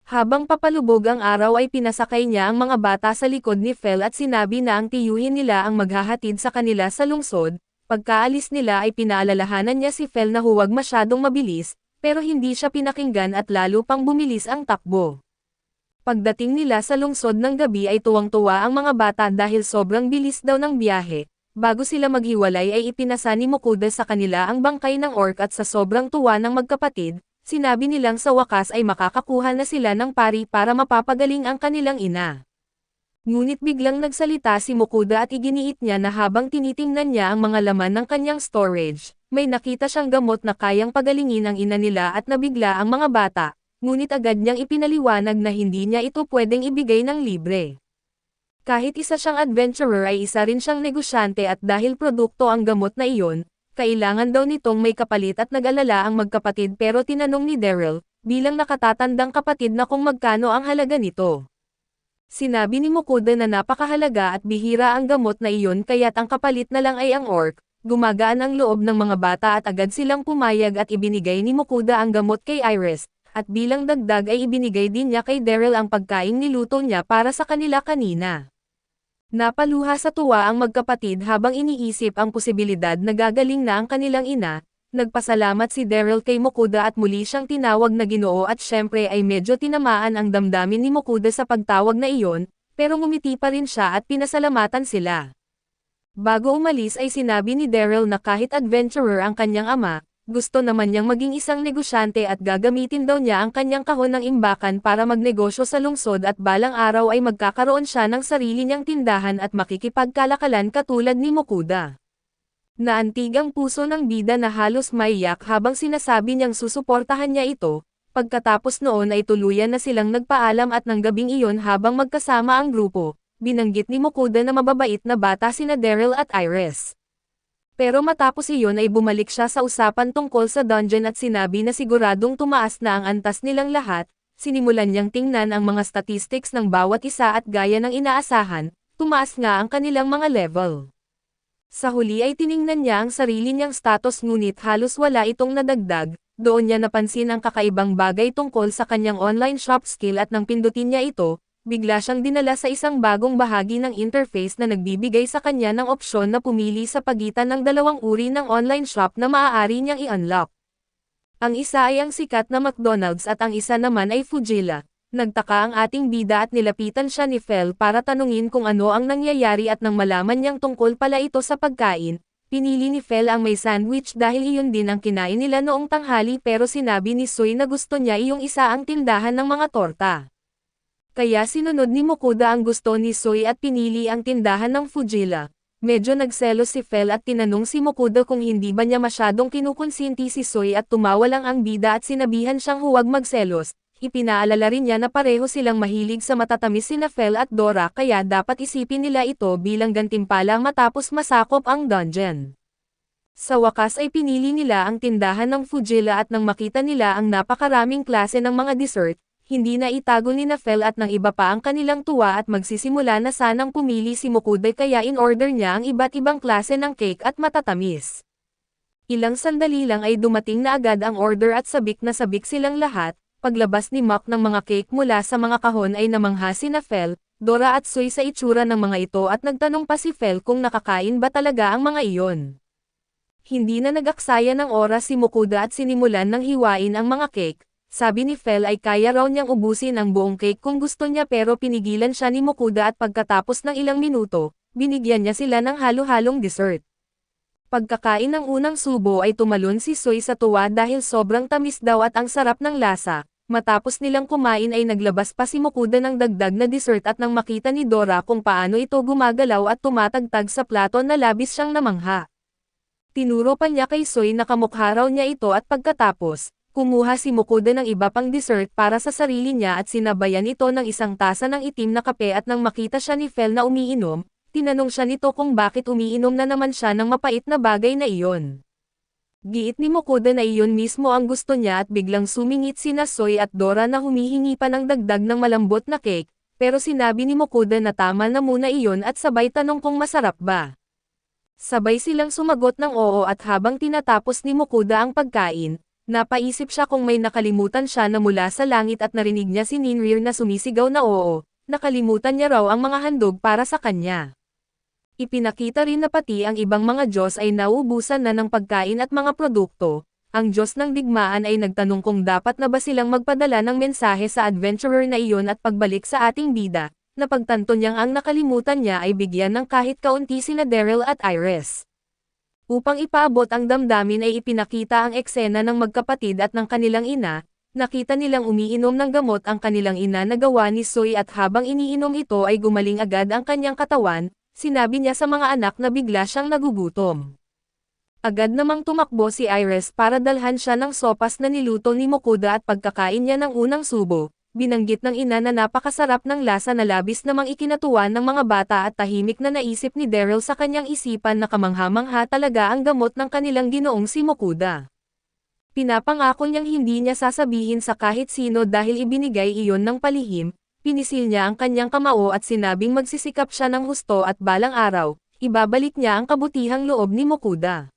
Habang papalubog ang araw ay pinasakay niya ang mga bata sa likod ni Fel at sinabi na ang tiyuhin nila ang maghahatid sa kanila sa lungsod. Pagkaalis nila ay pinaalalahanan niya si Fel na huwag masyadong mabilis, pero hindi siya pinakinggan at lalo pang bumilis ang takbo. Pagdating nila sa lungsod ng gabi ay tuwang-tuwa ang mga bata dahil sobrang bilis daw ng biyahe. Bago sila maghiwalay ay ipinasa ni Mokuda sa kanila ang bangkay ng orc at sa sobrang tuwa ng magkapatid, sinabi nilang sa wakas ay makakakuha na sila ng pari para mapapagaling ang kanilang ina. Ngunit biglang nagsalita si Mokuda at iginiit niya na habang tinitingnan niya ang mga laman ng kanyang storage, may nakita siyang gamot na kayang pagalingin ang ina nila at nabigla ang mga bata, ngunit agad niyang ipinaliwanag na hindi niya ito pwedeng ibigay ng libre. Kahit isa siyang adventurer ay isa rin siyang negosyante at dahil produkto ang gamot na iyon, kailangan daw nitong may kapalit at nag-alala ang magkapatid pero tinanong ni Daryl, bilang nakatatandang kapatid na kung magkano ang halaga nito. Sinabi ni Mokuda na napakahalaga at bihira ang gamot na iyon kaya't ang kapalit na lang ay ang orc. Gumagaan ang loob ng mga bata at agad silang pumayag at ibinigay ni Mokuda ang gamot kay Iris, at bilang dagdag ay ibinigay din niya kay Daryl ang pagkaing niluto niya para sa kanila kanina. Napaluha sa tuwa ang magkapatid habang iniisip ang posibilidad na gagaling na ang kanilang ina. Nagpasalamat si Daryl kay Mokuda at muli siyang tinawag na Ginoo at syempre ay medyo tinamaan ang damdamin ni Mokuda sa pagtawag na iyon, pero ngumiti pa rin siya at pinasalamatan sila. Bago umalis ay sinabi ni Daryl na kahit adventurer ang kanyang ama, gusto naman niyang maging isang negosyante at gagamitin daw niya ang kanyang kahon ng imbakan para magnegosyo sa lungsod at balang araw ay magkakaroon siya ng sarili niyang tindahan at makikipagkalakalan katulad ni Mokuda. Naantig ang puso ng bida na halos maiyak habang sinasabi niyang susuportahan niya ito, pagkatapos noon ay tuluyan na silang nagpaalam at ng gabing iyon habang magkasama ang grupo, binanggit ni Mokuda na mababait na bata sina Daryl at Iris. Pero matapos iyon ay bumalik siya sa usapan tungkol sa dungeon at sinabi na siguradong tumaas na ang antas nilang lahat, sinimulan niyang tingnan ang mga statistics ng bawat isa at gaya ng inaasahan, tumaas nga ang kanilang mga level. Sa huli ay tiningnan niya ang sarili niyang status ngunit halos wala itong nadagdag, doon niya napansin ang kakaibang bagay tungkol sa kanyang online shop skill at nang pindutin niya ito, bigla siyang dinala sa isang bagong bahagi ng interface na nagbibigay sa kanya ng opsyon na pumili sa pagitan ng 2 uri ng online shop na maaari niyang i-unlock. Ang isa ay ang sikat na McDonald's at ang isa naman ay Fujila. Nagtaka ang ating bida at nilapitan siya ni Fel para tanungin kung ano ang nangyayari at nang malaman niyang tungkol pala ito sa pagkain, pinili ni Fel ang may sandwich dahil iyon din ang kinain nila noong tanghali pero sinabi ni Sui na gusto niya iyong isa ang tindahan ng mga torta. Kaya sinunod ni Mokuda ang gusto ni Sui at pinili ang tindahan ng Fujila. Medyo nagselos si Fel at tinanong si Mokuda kung hindi ba niya masyadong kinukonsinti si Sui at tumawa lang ang bida at sinabihan siyang huwag magselos. Ipinaalala rin niya na pareho silang mahilig sa matatamis sina Fel at Dora kaya dapat isipin nila ito bilang gantimpala matapos masakop ang dungeon. Sa wakas ay pinili nila ang tindahan ng Fujila at nang makita nila ang napakaraming klase ng mga dessert, hindi na itago ni Fel at ng iba pa ang kanilang tuwa at magsisimula na sanang pumili si Mokuda kaya in-order niya ang iba't ibang klase ng cake at matatamis. Ilang sandali lang ay dumating na agad ang order at sabik na sabik silang lahat. Paglabas ni Mac ng mga cake mula sa mga kahon ay namangha sina Fel, Dora at Sui sa itsura ng mga ito at nagtanong pa si Fel kung nakakain ba talaga ang mga iyon. Hindi na nag-aksaya ng oras si Mokuda at sinimulan ng hiwain ang mga cake, sabi ni Fel ay kaya raw niyang ubusin ang buong cake kung gusto niya pero pinigilan siya ni Mokuda at pagkatapos ng ilang minuto, binigyan niya sila ng halo-halong dessert. Pagkakain ng unang subo ay tumalon si Soy sa tuwa dahil sobrang tamis daw at ang sarap ng lasa. Matapos nilang kumain ay naglabas pa si Mokuda ng dagdag na dessert at nang makita ni Dora kung paano ito gumagalaw at tumatagtag sa plato na labis siyang namangha. Tinuro pa niya kay Soy na kamukha raw niya ito at pagkatapos, kumuha si Mokuda ng iba pang dessert para sa sarili niya at sinabayan ito ng isang tasa ng itim na kape at nang makita siya ni Fel na umiinom, tinanong siya nito kung bakit umiinom na naman siya ng mapait na bagay na iyon. Giit ni Mokuda na iyon mismo ang gusto niya at biglang sumingit sina Soy at Dora na humihingi pa ng dagdag ng malambot na cake, pero sinabi ni Mokuda na tama na muna iyon at sabay tanong kung masarap ba. Sabay silang sumagot ng oo at habang tinatapos ni Mokuda ang pagkain, napaisip siya kung may nakalimutan siya na mula sa langit at narinig niya si Ninrir na sumisigaw na oo, nakalimutan niya raw ang mga handog para sa kanya. Ipinakita rin na pati ang ibang mga Diyos ay nauubusan na ng pagkain at mga produkto. Ang Diyos ng digmaan ay nagtanong kung dapat na ba silang magpadala ng mensahe sa adventurer na iyon at pagbalik sa ating bida. Napagtanto niyang ang nakalimutan niya ay bigyan ng kahit kaunti sina Daryl at Iris. Upang ipaabot ang damdamin ay ipinakita ang eksena ng magkapatid at ng kanilang ina. Nakita nilang umiinom ng gamot ang kanilang ina na gawa ni Soy at habang iniinom ito ay gumaling agad ang kanyang katawan. Sinabi niya sa mga anak na bigla siyang nagugutom. Agad namang tumakbo si Iris para dalhan siya ng sopas na niluto ni Mokuda at pagkakain niya ng unang subo, binanggit ng ina na napakasarap ng lasa na labis namang ikinatuwa ng mga bata at tahimik na naisip ni Daryl sa kanyang isipan na kamangha-mangha talaga ang gamot ng kanilang ginoong si Mokuda. Pinapangako niyang hindi niya sasabihin sa kahit sino dahil ibinigay iyon ng palihim. Pinisil niya ang kanyang kamao at sinabing magsisikap siya ng husto at balang araw, ibabalik niya ang kabutihang loob ni Mokuda.